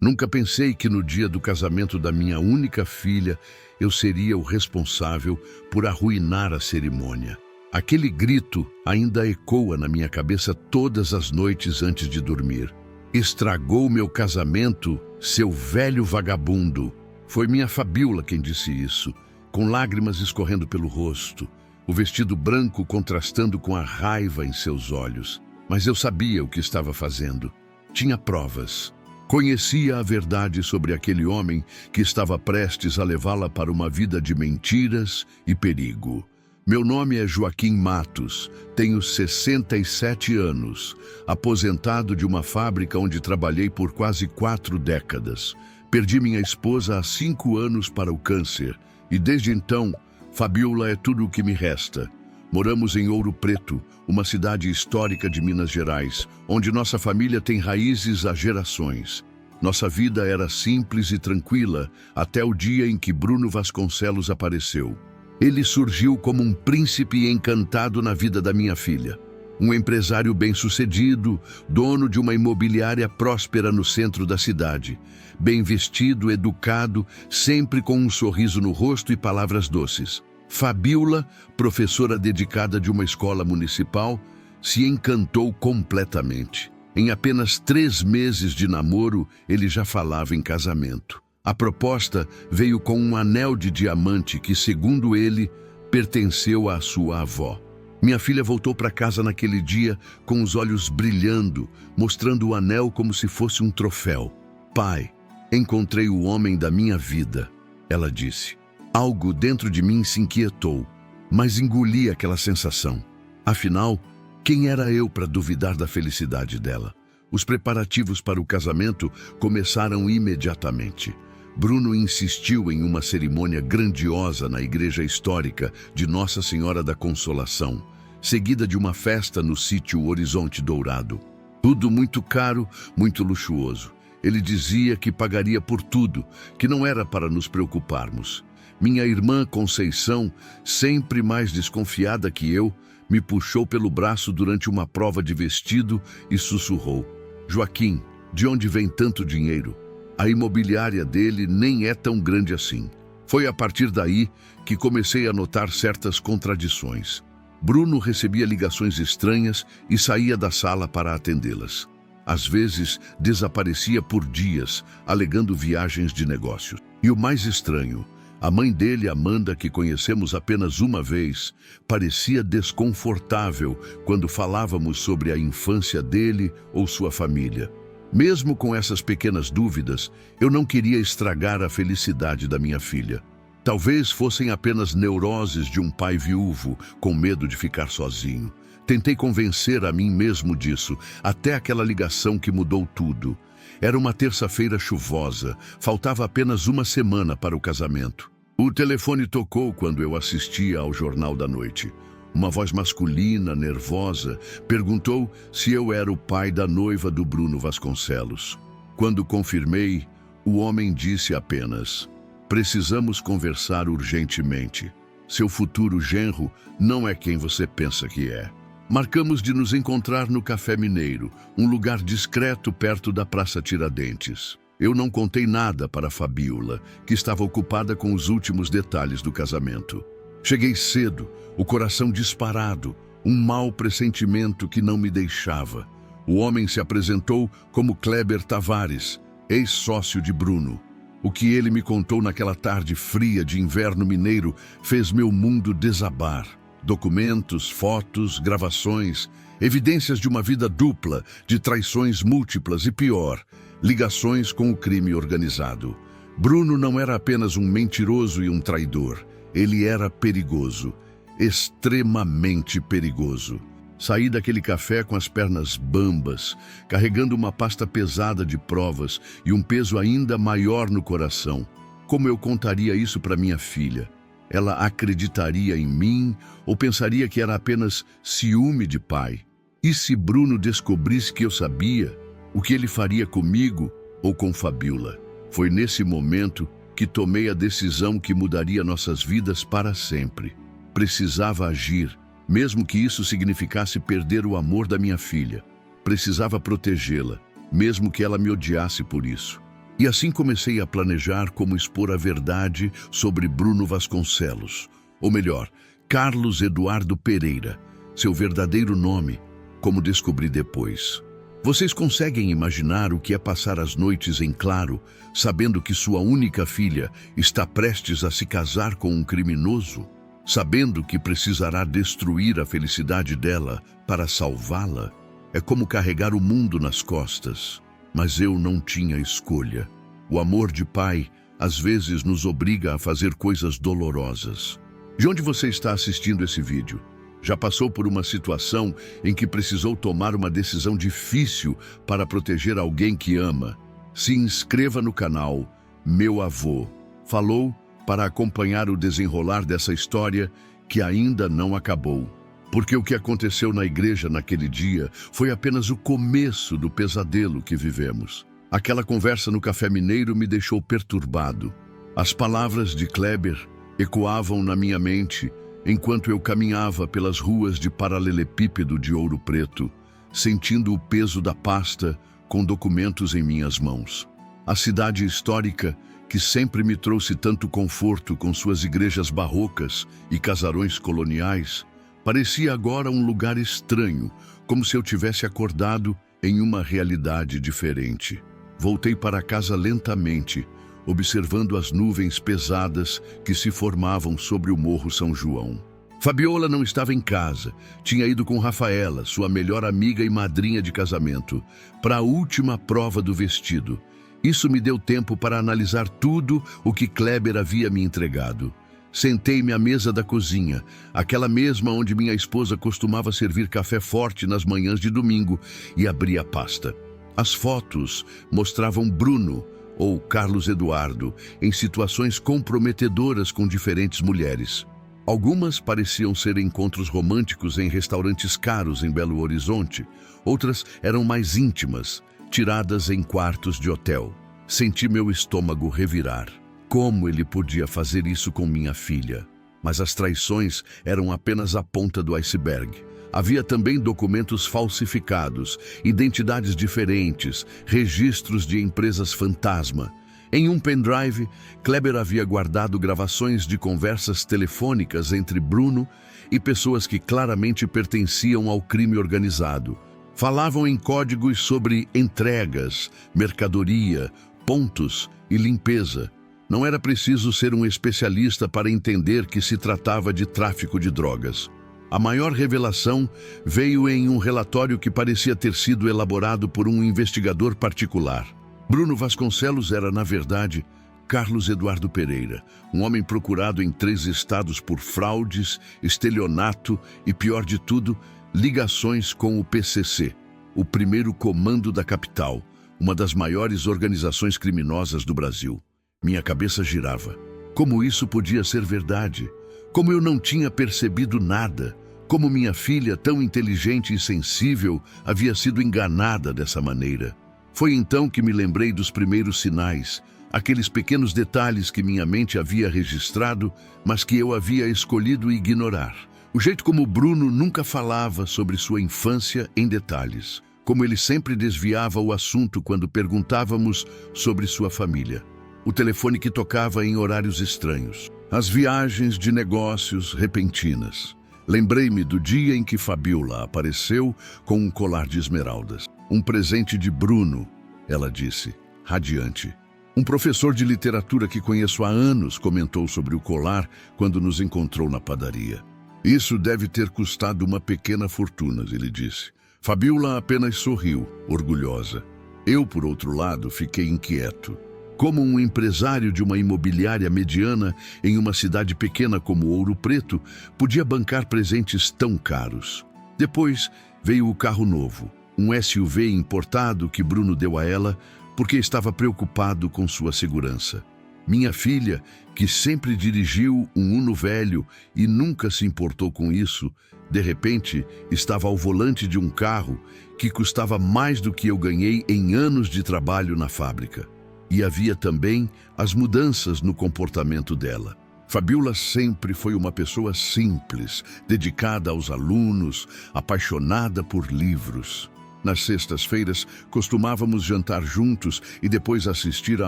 Nunca pensei que no dia do casamento da minha única filha, eu seria o responsável por arruinar a cerimônia. Aquele grito ainda ecoa na minha cabeça todas as noites antes de dormir. Estragou meu casamento, seu velho vagabundo. Foi minha Fabiola quem disse isso, com lágrimas escorrendo pelo rosto, o vestido branco contrastando com a raiva em seus olhos. Mas eu sabia o que estava fazendo. Tinha provas. Conhecia a verdade sobre aquele homem que estava prestes a levá-la para uma vida de mentiras e perigo. Meu nome é Joaquim Matos, tenho 67 anos, aposentado de uma fábrica onde trabalhei por quase 4 décadas. Perdi minha esposa há 5 anos para o câncer e desde então, Fabiola é tudo o que me resta. Moramos em Ouro Preto, uma cidade histórica de Minas Gerais, onde nossa família tem raízes há gerações. Nossa vida era simples e tranquila até o dia em que Bruno Vasconcelos apareceu. Ele surgiu como um príncipe encantado na vida da minha filha. Um empresário bem-sucedido, dono de uma imobiliária próspera no centro da cidade. Bem vestido, educado, sempre com um sorriso no rosto e palavras doces. Fabiola, professora dedicada de uma escola municipal, se encantou completamente. Em apenas 3 meses de namoro, ele já falava em casamento. A proposta veio com um anel de diamante que, segundo ele, pertenceu à sua avó. Minha filha voltou para casa naquele dia com os olhos brilhando, mostrando o anel como se fosse um troféu. Pai, encontrei o homem da minha vida, ela disse. Algo dentro de mim se inquietou, mas engoli aquela sensação. Afinal, quem era eu para duvidar da felicidade dela? Os preparativos para o casamento começaram imediatamente. Bruno insistiu em uma cerimônia grandiosa na igreja histórica de Nossa Senhora da Consolação, seguida de uma festa no sítio Horizonte Dourado. Tudo muito caro, muito luxuoso. Ele dizia que pagaria por tudo, que não era para nos preocuparmos. Minha irmã Conceição, sempre mais desconfiada que eu, me puxou pelo braço durante uma prova de vestido e sussurrou: Joaquim, de onde vem tanto dinheiro? A imobiliária dele nem é tão grande assim. Foi a partir daí que comecei a notar certas contradições. Bruno recebia ligações estranhas e saía da sala para atendê-las. Às vezes, desaparecia por dias, alegando viagens de negócios. E o mais estranho, a mãe dele, Amanda, que conhecemos apenas uma vez, parecia desconfortável quando falávamos sobre a infância dele ou sua família. Mesmo com essas pequenas dúvidas, eu não queria estragar a felicidade da minha filha. Talvez fossem apenas neuroses de um pai viúvo, com medo de ficar sozinho. Tentei convencer a mim mesmo disso, até aquela ligação que mudou tudo. Era uma terça-feira chuvosa, faltava apenas uma semana para o casamento. O telefone tocou quando eu assistia ao Jornal da Noite. Uma voz masculina, nervosa, perguntou se eu era o pai da noiva do Bruno Vasconcelos. Quando confirmei, o homem disse apenas: precisamos conversar urgentemente. Seu futuro genro não é quem você pensa que é. Marcamos de nos encontrar no Café Mineiro, um lugar discreto perto da Praça Tiradentes. Eu não contei nada para Fabiola, que estava ocupada com os últimos detalhes do casamento. Cheguei cedo, o coração disparado, um mau pressentimento que não me deixava. O homem se apresentou como Kleber Tavares, ex-sócio de Bruno. O que ele me contou naquela tarde fria de inverno mineiro fez meu mundo desabar. Documentos, fotos, gravações, evidências de uma vida dupla, de traições múltiplas e pior, ligações com o crime organizado. Bruno não era apenas um mentiroso e um traidor. Ele era perigoso, extremamente perigoso. Saí daquele café com as pernas bambas, carregando uma pasta pesada de provas e um peso ainda maior no coração. Como eu contaria isso para minha filha? Ela acreditaria em mim ou pensaria que era apenas ciúme de pai? E se Bruno descobrisse que eu sabia, o que ele faria comigo ou com Fabiola? Foi nesse momento que tomei a decisão que mudaria nossas vidas para sempre. Precisava agir, mesmo que isso significasse perder o amor da minha filha. Precisava protegê-la, mesmo que ela me odiasse por isso. E assim comecei a planejar como expor a verdade sobre Bruno Vasconcelos, ou melhor, Carlos Eduardo Pereira, seu verdadeiro nome, como descobri depois. Vocês conseguem imaginar o que é passar as noites em claro, sabendo que sua única filha está prestes a se casar com um criminoso? Sabendo que precisará destruir a felicidade dela para salvá-la? É como carregar o mundo nas costas. Mas eu não tinha escolha. O amor de pai, às vezes, nos obriga a fazer coisas dolorosas. De onde você está assistindo esse vídeo? Já passou por uma situação em que precisou tomar uma decisão difícil para proteger alguém que ama? Se inscreva no canal Meu Avô Falou para acompanhar o desenrolar dessa história que ainda não acabou. Porque o que aconteceu na igreja naquele dia foi apenas o começo do pesadelo que vivemos. Aquela conversa no Café Mineiro me deixou perturbado. As palavras de Kleber ecoavam na minha mente enquanto eu caminhava pelas ruas de paralelepípedo de Ouro Preto, sentindo o peso da pasta com documentos em minhas mãos. A cidade histórica, que sempre me trouxe tanto conforto com suas igrejas barrocas e casarões coloniais, parecia agora um lugar estranho, como se eu tivesse acordado em uma realidade diferente. Voltei para casa lentamente, observando as nuvens pesadas que se formavam sobre o Morro São João. Fabiola não estava em casa, tinha ido com Rafaela, sua melhor amiga e madrinha de casamento, para a última prova do vestido. Isso me deu tempo para analisar tudo o que Kleber havia me entregado. Sentei-me à mesa da cozinha, aquela mesma onde minha esposa costumava servir café forte nas manhãs de domingo, e abri a pasta. As fotos mostravam Bruno, ou Carlos Eduardo, em situações comprometedoras com diferentes mulheres. Algumas pareciam ser encontros românticos em restaurantes caros em Belo Horizonte, outras eram mais íntimas, tiradas em quartos de hotel. Senti meu estômago revirar. Como ele podia fazer isso com minha filha? Mas as traições eram apenas a ponta do iceberg. Havia também documentos falsificados, identidades diferentes, registros de empresas fantasma. Em um pendrive, Kleber havia guardado gravações de conversas telefônicas entre Bruno e pessoas que claramente pertenciam ao crime organizado. Falavam em códigos sobre entregas, mercadoria, pontos e limpeza. Não era preciso ser um especialista para entender que se tratava de tráfico de drogas. A maior revelação veio em um relatório que parecia ter sido elaborado por um investigador particular. Bruno Vasconcelos era, na verdade, Carlos Eduardo Pereira, um homem procurado em 3 estados por fraudes, estelionato e, pior de tudo, ligações com o PCC, o primeiro comando da capital, uma das maiores organizações criminosas do Brasil. Minha cabeça girava. Como isso podia ser verdade? Como eu não tinha percebido nada? Como minha filha, tão inteligente e sensível, havia sido enganada dessa maneira? Foi então que me lembrei dos primeiros sinais, aqueles pequenos detalhes que minha mente havia registrado, mas que eu havia escolhido ignorar. O jeito como Bruno nunca falava sobre sua infância em detalhes, como ele sempre desviava o assunto quando perguntávamos sobre sua família. O telefone que tocava em horários estranhos. As viagens de negócios repentinas. Lembrei-me do dia em que Fabiola apareceu com um colar de esmeraldas. Um presente de Bruno, ela disse, radiante. Um professor de literatura que conheço há anos comentou sobre o colar quando nos encontrou na padaria. Isso deve ter custado uma pequena fortuna, ele disse. Fabiola apenas sorriu, orgulhosa. Eu, por outro lado, fiquei inquieto. Como um empresário de uma imobiliária mediana em uma cidade pequena como Ouro Preto podia bancar presentes tão caros? Depois veio o carro novo, um SUV importado que Bruno deu a ela porque estava preocupado com sua segurança. Minha filha, que sempre dirigiu um Uno velho e nunca se importou com isso, de repente estava ao volante de um carro que custava mais do que eu ganhei em anos de trabalho na fábrica. E havia também as mudanças no comportamento dela. Fabiola sempre foi uma pessoa simples, dedicada aos alunos, apaixonada por livros. Nas sextas-feiras, costumávamos jantar juntos e depois assistir a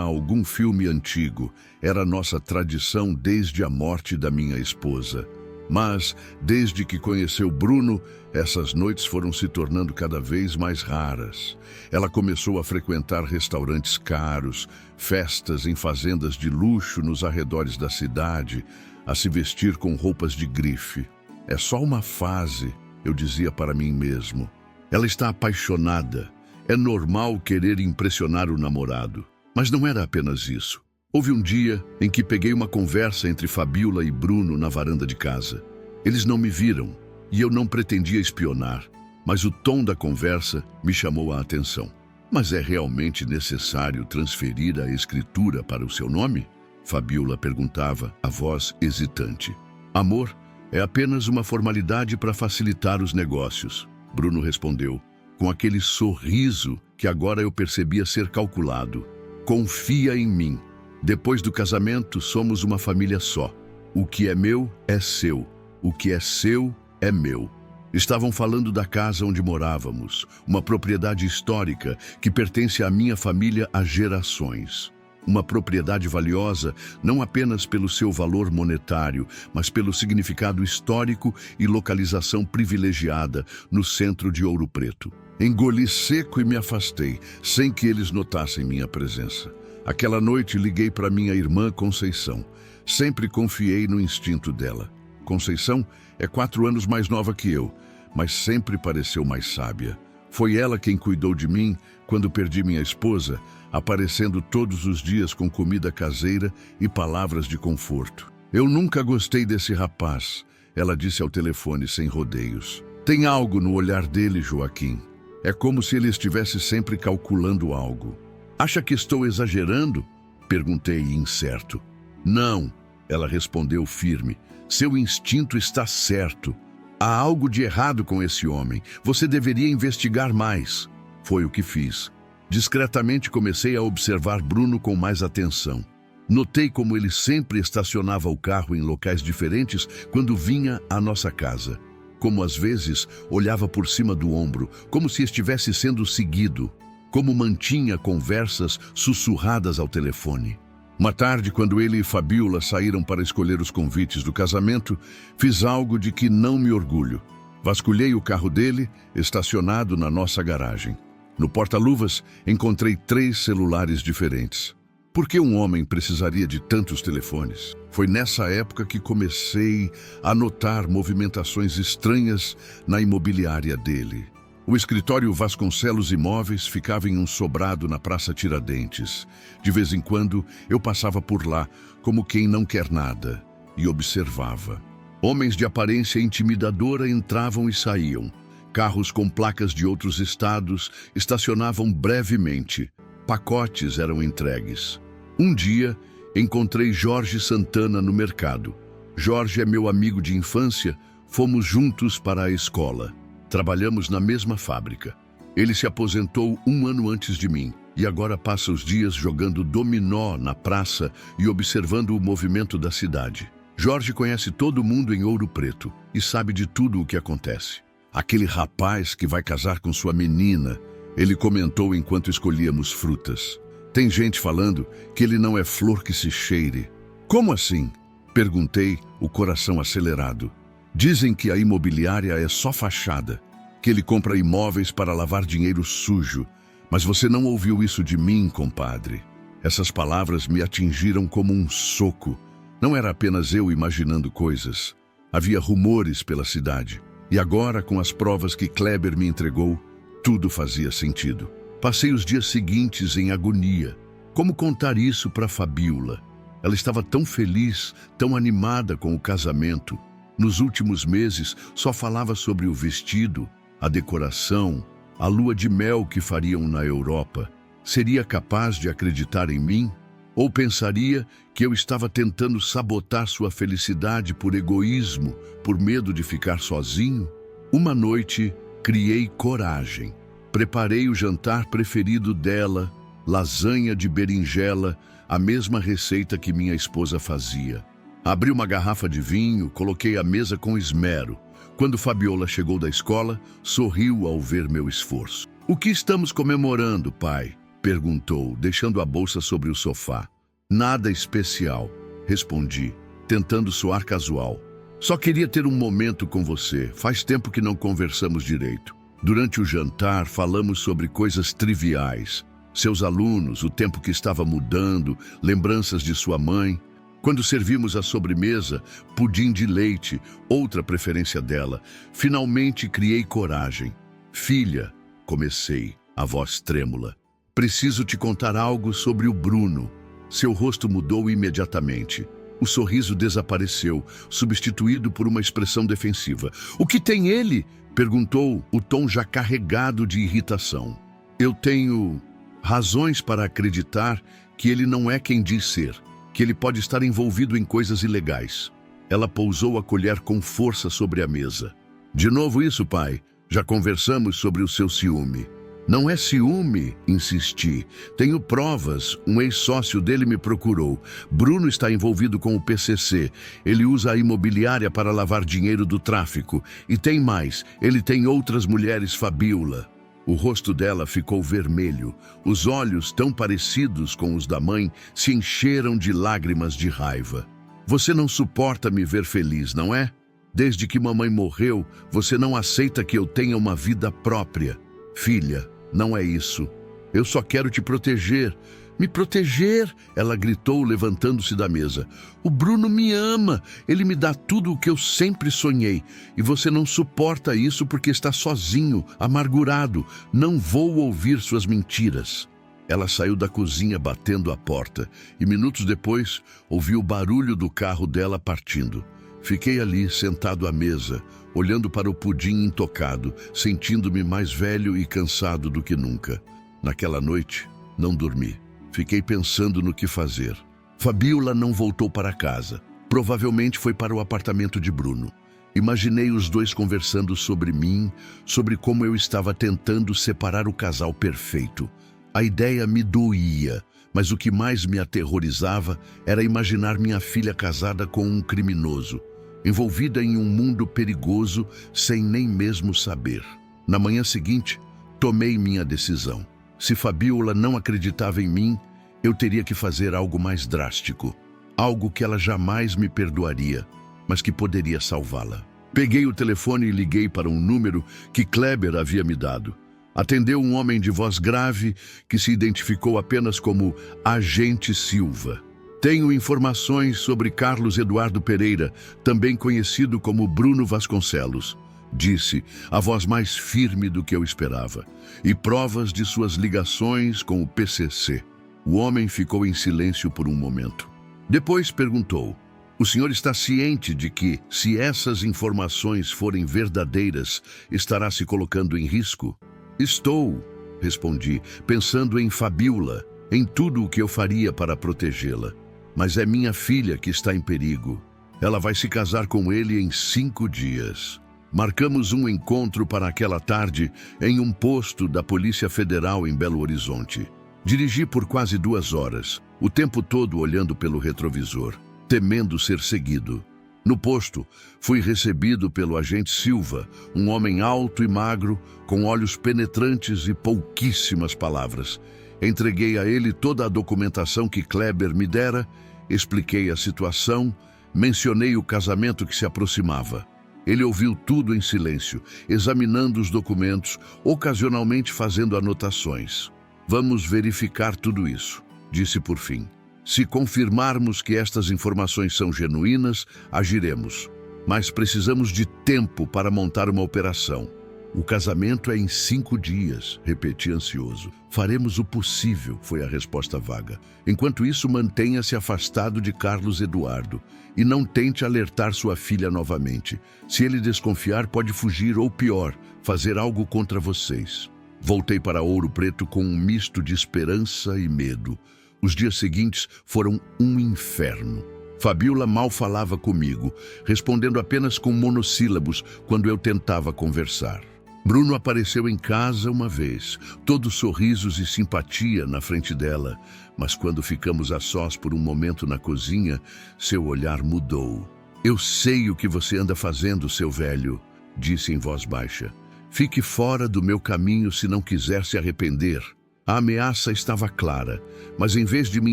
algum filme antigo. Era nossa tradição desde a morte da minha esposa. Mas, desde que conheceu Bruno, essas noites foram se tornando cada vez mais raras. Ela começou a frequentar restaurantes caros, festas em fazendas de luxo nos arredores da cidade, a se vestir com roupas de grife. É só uma fase, eu dizia para mim mesmo. Ela está apaixonada. É normal querer impressionar o namorado. Mas não era apenas isso. Houve um dia em que peguei uma conversa entre Fabiola e Bruno na varanda de casa. Eles não me viram e eu não pretendia espionar, mas o tom da conversa me chamou a atenção. Mas é realmente necessário transferir a escritura para o seu nome? Fabiola perguntava, a voz hesitante. Amor, é apenas uma formalidade para facilitar os negócios. Bruno respondeu, com aquele sorriso que agora eu percebia ser calculado. Confia em mim. Depois do casamento, somos uma família só. O que é meu é seu. O que é seu é meu. Estavam falando da casa onde morávamos, uma propriedade histórica que pertence à minha família há gerações. Uma propriedade valiosa não apenas pelo seu valor monetário, mas pelo significado histórico e localização privilegiada no centro de Ouro Preto. Engoli seco e me afastei, sem que eles notassem minha presença. Aquela noite liguei para minha irmã Conceição. Sempre confiei no instinto dela. Conceição é 4 anos mais nova que eu, mas sempre pareceu mais sábia. Foi ela quem cuidou de mim quando perdi minha esposa, aparecendo todos os dias com comida caseira e palavras de conforto. Eu nunca gostei desse rapaz, ela disse ao telefone sem rodeios. Tem algo no olhar dele, Joaquim. É como se ele estivesse sempre calculando algo. Acha que estou exagerando? Perguntei incerto. Não, ela respondeu firme. Seu instinto está certo. Há algo de errado com esse homem. Você deveria investigar mais. Foi o que fiz. Discretamente comecei a observar Bruno com mais atenção. Notei como ele sempre estacionava o carro em locais diferentes quando vinha à nossa casa. Como às vezes olhava por cima do ombro, como se estivesse sendo seguido. Como mantinha conversas sussurradas ao telefone. Uma tarde, quando ele e Fabiola saíram para escolher os convites do casamento, fiz algo de que não me orgulho. Vasculhei o carro dele, estacionado na nossa garagem. No porta-luvas, encontrei 3 celulares diferentes. Por que um homem precisaria de tantos telefones? Foi nessa época que comecei a notar movimentações estranhas na imobiliária dele. O escritório Vasconcelos Imóveis ficava em um sobrado na Praça Tiradentes. De vez em quando, eu passava por lá, como quem não quer nada, e observava. Homens de aparência intimidadora entravam e saíam. Carros com placas de outros estados estacionavam brevemente. Pacotes eram entregues. Um dia, encontrei Jorge Santana no mercado. Jorge é meu amigo de infância, fomos juntos para a escola. Trabalhamos na mesma fábrica. Ele se aposentou 1 ano antes de mim e agora passa os dias jogando dominó na praça e observando o movimento da cidade. Jorge conhece todo mundo em Ouro Preto e sabe de tudo o que acontece. Aquele rapaz que vai casar com sua menina, ele comentou enquanto escolhíamos frutas. Tem gente falando que ele não é flor que se cheire. Como assim? Perguntei, o coração acelerado. Dizem que a imobiliária é só fachada, que ele compra imóveis para lavar dinheiro sujo. Mas você não ouviu isso de mim, compadre. Essas palavras me atingiram como um soco. Não era apenas eu imaginando coisas. Havia rumores pela cidade. E agora, com as provas que Kleber me entregou, tudo fazia sentido. Passei os dias seguintes em agonia. Como contar isso para Fabiola? Ela estava tão feliz, tão animada com o casamento. Nos últimos meses, só falava sobre o vestido, a decoração, a lua de mel que fariam na Europa. Seria capaz de acreditar em mim? Ou pensaria que eu estava tentando sabotar sua felicidade por egoísmo, por medo de ficar sozinho? Uma noite, criei coragem. Preparei o jantar preferido dela, lasanha de berinjela, a mesma receita que minha esposa fazia. Abri uma garrafa de vinho, coloquei a mesa com esmero. Quando Fabiola chegou da escola, sorriu ao ver meu esforço. O que estamos comemorando, pai? Perguntou, deixando a bolsa sobre o sofá. Nada especial, respondi, tentando soar casual. Só queria ter um momento com você. Faz tempo que não conversamos direito. Durante o jantar, falamos sobre coisas triviais. Seus alunos, o tempo que estava mudando, lembranças de sua mãe. Quando servimos a sobremesa, pudim de leite, outra preferência dela, finalmente criei coragem. Filha, comecei, a voz trêmula. Preciso te contar algo sobre o Bruno. Seu rosto mudou imediatamente. O sorriso desapareceu, substituído por uma expressão defensiva. O que tem ele? Perguntou, o tom já carregado de irritação. Eu tenho razões para acreditar que ele não é quem diz ser, que ele pode estar envolvido em coisas ilegais. Ela pousou a colher com força sobre a mesa. De novo isso, pai? Já conversamos sobre o seu ciúme. Não é ciúme, insisti. Tenho provas. Um ex-sócio dele me procurou. Bruno está envolvido com o PCC. Ele usa a imobiliária para lavar dinheiro do tráfico. E tem mais. Ele tem outras mulheres, Fabiola. O rosto dela ficou vermelho. Os olhos, tão parecidos com os da mãe, se encheram de lágrimas de raiva. Você não suporta me ver feliz, não é? Desde que mamãe morreu, você não aceita que eu tenha uma vida própria. Filha, não é isso. Eu só quero te proteger. Me proteger? Ela gritou, levantando-se da mesa. O Bruno me ama. Ele me dá tudo o que eu sempre sonhei. E você não suporta isso porque está sozinho, amargurado. Não vou ouvir suas mentiras. Ela saiu da cozinha batendo a porta. E minutos depois, ouvi o barulho do carro dela partindo. Fiquei ali, sentado à mesa, olhando para o pudim intocado, sentindo-me mais velho e cansado do que nunca. Naquela noite, não dormi. Fiquei pensando no que fazer. Fabiola não voltou para casa. Provavelmente foi para o apartamento de Bruno. Imaginei os dois conversando sobre mim, sobre como eu estava tentando separar o casal perfeito. A ideia me doía, mas o que mais me aterrorizava era imaginar minha filha casada com um criminoso, envolvida em um mundo perigoso sem nem mesmo saber. Na manhã seguinte, tomei minha decisão. Se Fabiola não acreditava em mim, eu teria que fazer algo mais drástico. Algo que ela jamais me perdoaria, mas que poderia salvá-la. Peguei o telefone e liguei para um número que Kleber havia me dado. Atendeu um homem de voz grave que se identificou apenas como Agente Silva. Tenho informações sobre Carlos Eduardo Pereira, também conhecido como Bruno Vasconcelos, disse, a voz mais firme do que eu esperava, e provas de suas ligações com o PCC. O homem ficou em silêncio por um momento. Depois perguntou, o senhor está ciente de que, se essas informações forem verdadeiras, estará se colocando em risco? Estou, respondi, pensando em Fabiola, em tudo o que eu faria para protegê-la. Mas é minha filha que está em perigo. Ela vai se casar com ele em 5 dias. Marcamos um encontro para aquela tarde em um posto da Polícia Federal em Belo Horizonte. Dirigi por quase 2 horas, o tempo todo olhando pelo retrovisor, temendo ser seguido. No posto, fui recebido pelo agente Silva, um homem alto e magro, com olhos penetrantes e pouquíssimas palavras. Entreguei a ele toda a documentação que Kleber me dera, expliquei a situação, mencionei o casamento que se aproximava. Ele ouviu tudo em silêncio, examinando os documentos, ocasionalmente fazendo anotações. Vamos verificar tudo isso, disse por fim. Se confirmarmos que estas informações são genuínas, agiremos. Mas precisamos de tempo para montar uma operação. O casamento é em 5 dias, repeti ansioso. Faremos o possível, foi a resposta vaga. Enquanto isso, mantenha-se afastado de Carlos Eduardo e não tente alertar sua filha novamente. Se ele desconfiar, pode fugir ou, pior, fazer algo contra vocês. Voltei para Ouro Preto com um misto de esperança e medo. Os dias seguintes foram um inferno. Fabiola mal falava comigo, respondendo apenas com monossílabos quando eu tentava conversar. Bruno apareceu em casa uma vez, todo sorrisos e simpatia na frente dela, mas quando ficamos a sós por um momento na cozinha, seu olhar mudou. Eu sei o que você anda fazendo, seu velho, disse em voz baixa. Fique fora do meu caminho se não quiser se arrepender. A ameaça estava clara, mas em vez de me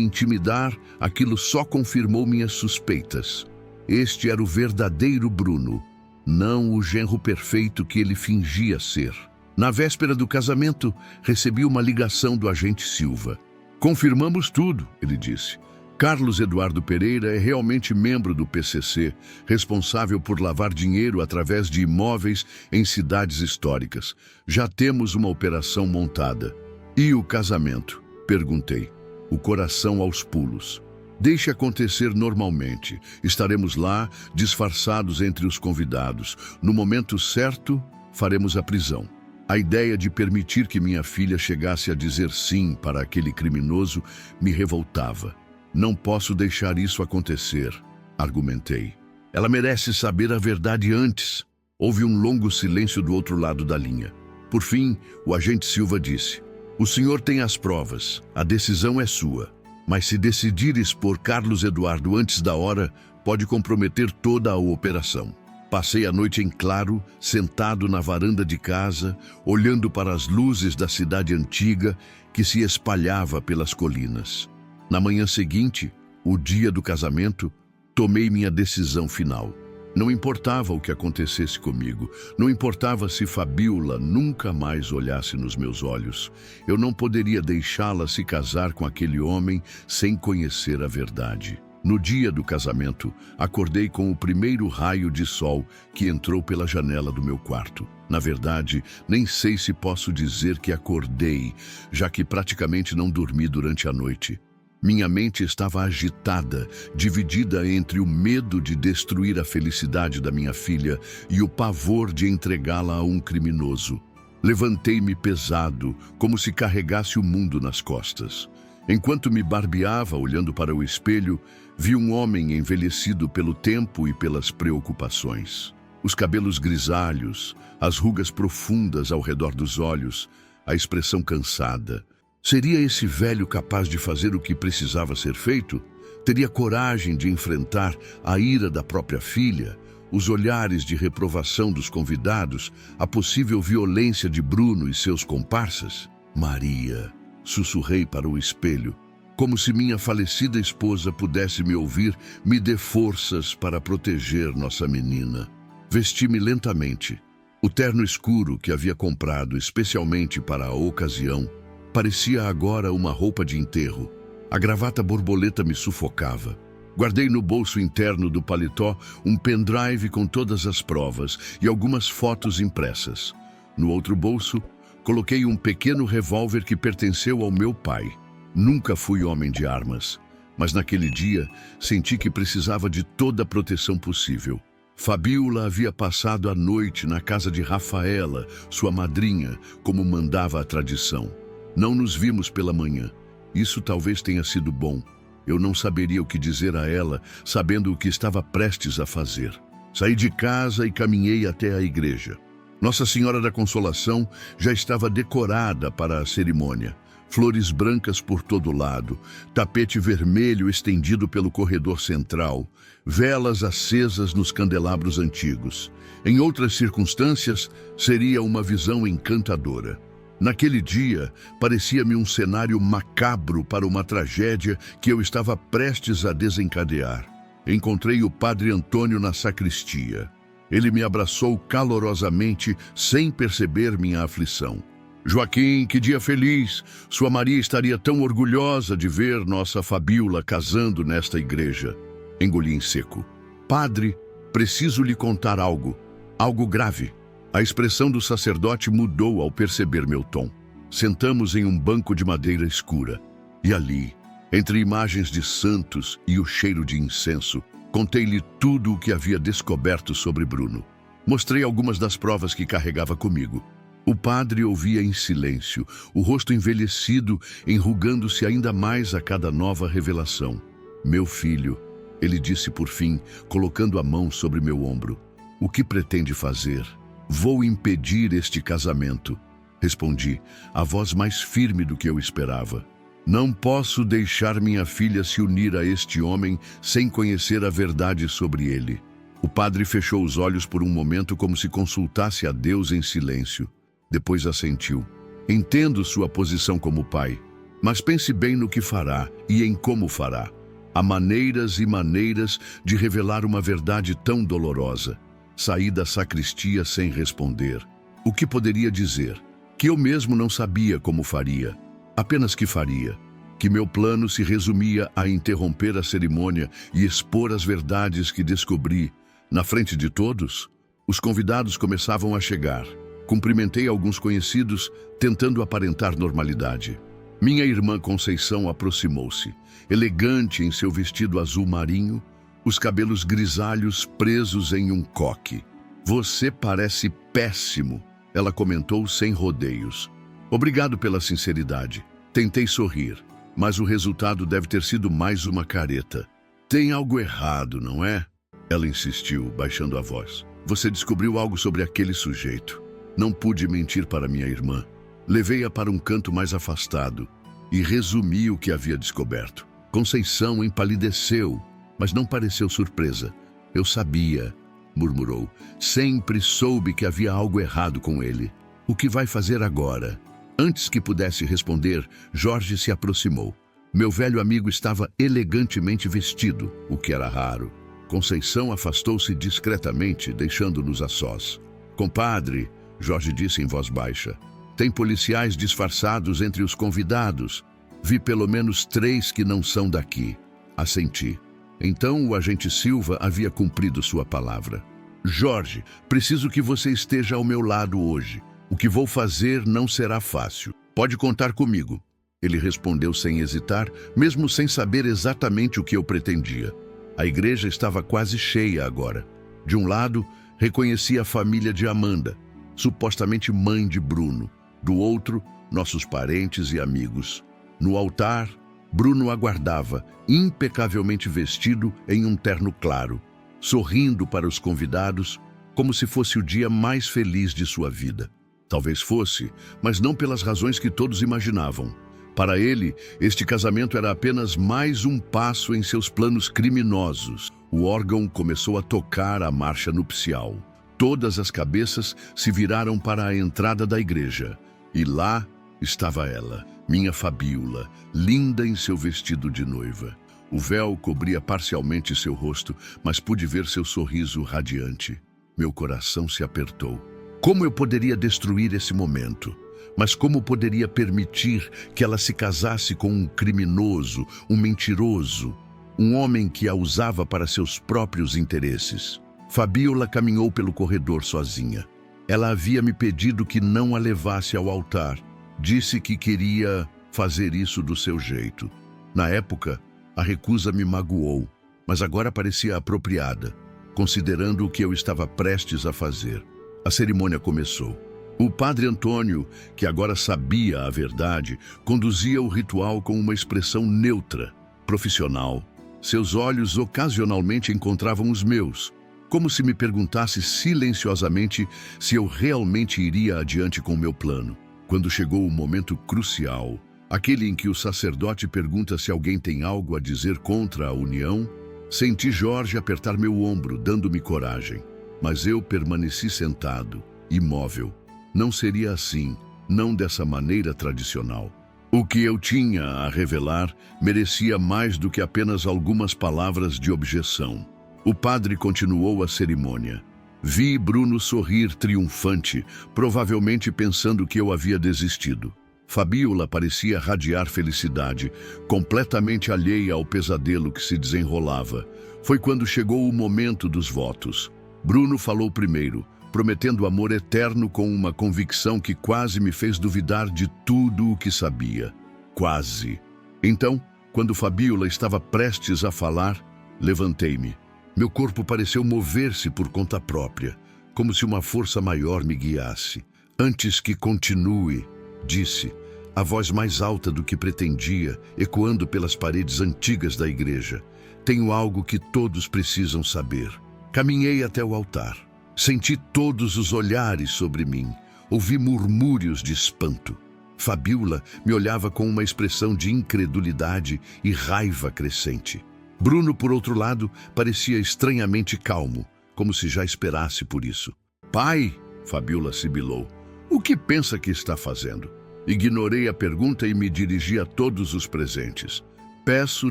intimidar, aquilo só confirmou minhas suspeitas. Este era o verdadeiro Bruno, não o genro perfeito que ele fingia ser. Na véspera do casamento, recebi uma ligação do agente Silva. Confirmamos tudo, ele disse. Carlos Eduardo Pereira é realmente membro do PCC, responsável por lavar dinheiro através de imóveis em cidades históricas. Já temos uma operação montada. E o casamento? Perguntei, o coração aos pulos. Deixe acontecer normalmente. Estaremos lá, disfarçados entre os convidados. No momento certo, faremos a prisão. A ideia de permitir que minha filha chegasse a dizer sim para aquele criminoso me revoltava. Não posso deixar isso acontecer, argumentei. Ela merece saber a verdade antes. Houve um longo silêncio do outro lado da linha. Por fim, o agente Silva disse: o senhor tem as provas, a decisão é sua. Mas se decidir expor Carlos Eduardo antes da hora, pode comprometer toda a operação. Passei a noite em claro, sentado na varanda de casa, olhando para as luzes da cidade antiga que se espalhava pelas colinas. Na manhã seguinte, o dia do casamento, tomei minha decisão final. Não importava o que acontecesse comigo, não importava se Fabíola nunca mais olhasse nos meus olhos. Eu não poderia deixá-la se casar com aquele homem sem conhecer a verdade. No dia do casamento, acordei com o primeiro raio de sol que entrou pela janela do meu quarto. Na verdade, nem sei se posso dizer que acordei, já que praticamente não dormi durante a noite. Minha mente estava agitada, dividida entre o medo de destruir a felicidade da minha filha e o pavor de entregá-la a um criminoso. Levantei-me pesado, como se carregasse o mundo nas costas. Enquanto me barbeava olhando para o espelho, vi um homem envelhecido pelo tempo e pelas preocupações. Os cabelos grisalhos, as rugas profundas ao redor dos olhos, a expressão cansada. Seria esse velho capaz de fazer o que precisava ser feito? Teria coragem de enfrentar a ira da própria filha, os olhares de reprovação dos convidados, a possível violência de Bruno e seus comparsas? Maria, sussurrei para o espelho, como se minha falecida esposa pudesse me ouvir, me dê forças para proteger nossa menina. Vesti-me lentamente. O terno escuro que havia comprado especialmente para a ocasião parecia agora uma roupa de enterro. A gravata borboleta me sufocava. Guardei no bolso interno do paletó um pendrive com todas as provas e algumas fotos impressas. No outro bolso, coloquei um pequeno revólver que pertenceu ao meu pai. Nunca fui homem de armas, mas naquele dia senti que precisava de toda a proteção possível. Fabíola havia passado a noite na casa de Rafaela, sua madrinha, como mandava a tradição. Não nos vimos pela manhã. Isso talvez tenha sido bom. Eu não saberia o que dizer a ela, sabendo o que estava prestes a fazer. Saí de casa e caminhei até a igreja. Nossa Senhora da Consolação já estava decorada para a cerimônia. Flores brancas por todo lado, tapete vermelho estendido pelo corredor central, velas acesas nos candelabros antigos. Em outras circunstâncias, seria uma visão encantadora. Naquele dia, parecia-me um cenário macabro para uma tragédia que eu estava prestes a desencadear. Encontrei o padre Antônio na sacristia. Ele me abraçou calorosamente, sem perceber minha aflição. Joaquim, que dia feliz! Sua Maria estaria tão orgulhosa de ver nossa Fabíola casando nesta igreja. Engoli em seco. Padre, preciso lhe contar algo grave. A expressão do sacerdote mudou ao perceber meu tom. Sentamos em um banco de madeira escura. E ali, entre imagens de santos e o cheiro de incenso, contei-lhe tudo o que havia descoberto sobre Bruno. Mostrei algumas das provas que carregava comigo. O padre ouvia em silêncio, o rosto envelhecido, enrugando-se ainda mais a cada nova revelação. Meu filho, ele disse por fim, colocando a mão sobre meu ombro. O que pretende fazer? Vou impedir este casamento, respondi, a voz mais firme do que eu esperava. Não posso deixar minha filha se unir a este homem sem conhecer a verdade sobre ele. O padre fechou os olhos por um momento como se consultasse a Deus em silêncio. Depois assentiu. Entendo sua posição como pai, mas pense bem no que fará e em como fará. Há maneiras e maneiras de revelar uma verdade tão dolorosa. Saí da sacristia sem responder. O que poderia dizer? Que eu mesmo não sabia como faria. Apenas que faria. Que meu plano se resumia a interromper a cerimônia e expor as verdades que descobri. Na frente de todos, os convidados começavam a chegar. Cumprimentei alguns conhecidos, tentando aparentar normalidade. Minha irmã Conceição aproximou-se, elegante em seu vestido azul marinho, os cabelos grisalhos presos em um coque. Você parece péssimo, ela comentou sem rodeios. Obrigado pela sinceridade. Tentei sorrir, mas o resultado deve ter sido mais uma careta. Tem algo errado, não é? Ela insistiu, baixando a voz. Você descobriu algo sobre aquele sujeito. Não pude mentir para minha irmã. Levei-a para um canto mais afastado e resumi o que havia descoberto. Conceição empalideceu, mas não pareceu surpresa. Eu sabia, murmurou. Sempre soube que havia algo errado com ele. O que vai fazer agora? Antes que pudesse responder, Jorge se aproximou. Meu velho amigo estava elegantemente vestido, o que era raro. Conceição afastou-se discretamente, deixando-nos a sós. Compadre, Jorge disse em voz baixa, tem policiais disfarçados entre os convidados. Vi pelo menos 3 que não são daqui. Assenti. Então o agente Silva havia cumprido sua palavra. Jorge, preciso que você esteja ao meu lado hoje. O que vou fazer não será fácil. Pode contar comigo. Ele respondeu sem hesitar, mesmo sem saber exatamente o que eu pretendia. A igreja estava quase cheia agora. De um lado, reconheci a família de Amanda, supostamente mãe de Bruno. Do outro, nossos parentes e amigos. No altar, Bruno aguardava, impecavelmente vestido em um terno claro, sorrindo para os convidados, como se fosse o dia mais feliz de sua vida. Talvez fosse, mas não pelas razões que todos imaginavam. Para ele, este casamento era apenas mais um passo em seus planos criminosos. O órgão começou a tocar a marcha nupcial. Todas as cabeças se viraram para a entrada da igreja. E lá estava ela, minha Fabíola, linda em seu vestido de noiva. O véu cobria parcialmente seu rosto, mas pude ver seu sorriso radiante. Meu coração se apertou. Como eu poderia destruir esse momento? Mas como poderia permitir que ela se casasse com um criminoso, um mentiroso, um homem que a usava para seus próprios interesses? Fabíola caminhou pelo corredor sozinha. Ela havia me pedido que não a levasse ao altar. Disse que queria fazer isso do seu jeito. Na época, a recusa me magoou, mas agora parecia apropriada, considerando o que eu estava prestes a fazer. A cerimônia começou. O padre Antônio, que agora sabia a verdade, conduzia o ritual com uma expressão neutra, profissional. Seus olhos ocasionalmente encontravam os meus, como se me perguntasse silenciosamente se eu realmente iria adiante com o meu plano. Quando chegou o momento crucial, aquele em que o sacerdote pergunta se alguém tem algo a dizer contra a união, senti Jorge apertar meu ombro, dando-me coragem. Mas eu permaneci sentado, imóvel. Não seria assim, não dessa maneira tradicional. O que eu tinha a revelar merecia mais do que apenas algumas palavras de objeção. O padre continuou a cerimônia. Vi Bruno sorrir triunfante, provavelmente pensando que eu havia desistido. Fabíola parecia radiar felicidade, completamente alheia ao pesadelo que se desenrolava. Foi quando chegou o momento dos votos. Bruno falou primeiro, prometendo amor eterno com uma convicção que quase me fez duvidar de tudo o que sabia. Quase. Então, quando Fabíola estava prestes a falar, levantei-me. Meu corpo pareceu mover-se por conta própria, como se uma força maior me guiasse. Antes que continue, disse, a voz mais alta do que pretendia, ecoando pelas paredes antigas da igreja. Tenho algo que todos precisam saber. Caminhei até o altar. Senti todos os olhares sobre mim. Ouvi murmúrios de espanto. Fabíola me olhava com uma expressão de incredulidade e raiva crescente. Bruno, por outro lado, parecia estranhamente calmo, como se já esperasse por isso. Pai, Fabiola sibilou, o que pensa que está fazendo? Ignorei a pergunta e me dirigi a todos os presentes. Peço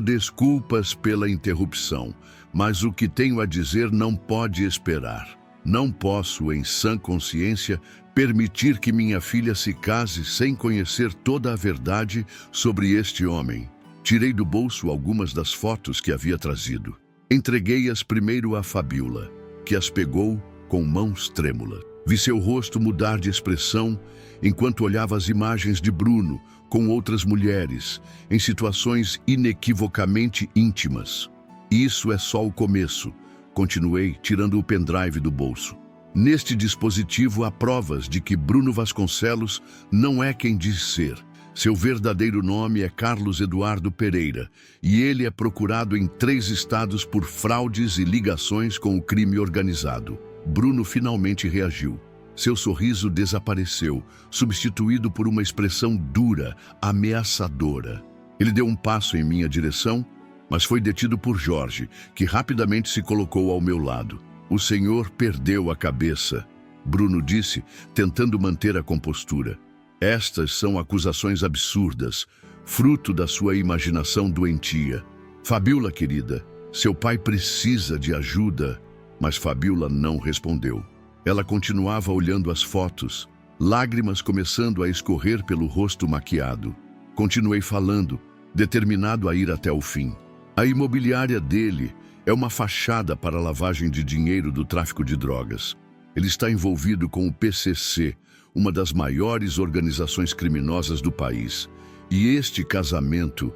desculpas pela interrupção, mas o que tenho a dizer não pode esperar. Não posso, em sã consciência, permitir que minha filha se case sem conhecer toda a verdade sobre este homem. Tirei do bolso algumas das fotos que havia trazido. Entreguei-as primeiro a Fabiola, que as pegou com mãos trêmulas. Vi seu rosto mudar de expressão enquanto olhava as imagens de Bruno com outras mulheres, em situações inequivocamente íntimas. Isso é só o começo, continuei, tirando o pendrive do bolso. Neste dispositivo há provas de que Bruno Vasconcelos não é quem diz ser. Seu verdadeiro nome é Carlos Eduardo Pereira e ele é procurado em 3 estados por fraudes e ligações com o crime organizado. Bruno finalmente reagiu. Seu sorriso desapareceu, substituído por uma expressão dura, ameaçadora. Ele deu um passo em minha direção, mas foi detido por Jorge, que rapidamente se colocou ao meu lado. O senhor perdeu a cabeça, Bruno disse, tentando manter a compostura. Estas são acusações absurdas, fruto da sua imaginação doentia. Fabiola, querida, seu pai precisa de ajuda. Mas Fabiola não respondeu. Ela continuava olhando as fotos, lágrimas começando a escorrer pelo rosto maquiado. Continuei falando, determinado a ir até o fim. A imobiliária dele é uma fachada para a lavagem de dinheiro do tráfico de drogas. Ele está envolvido com o PCC, uma das maiores organizações criminosas do país. E este casamento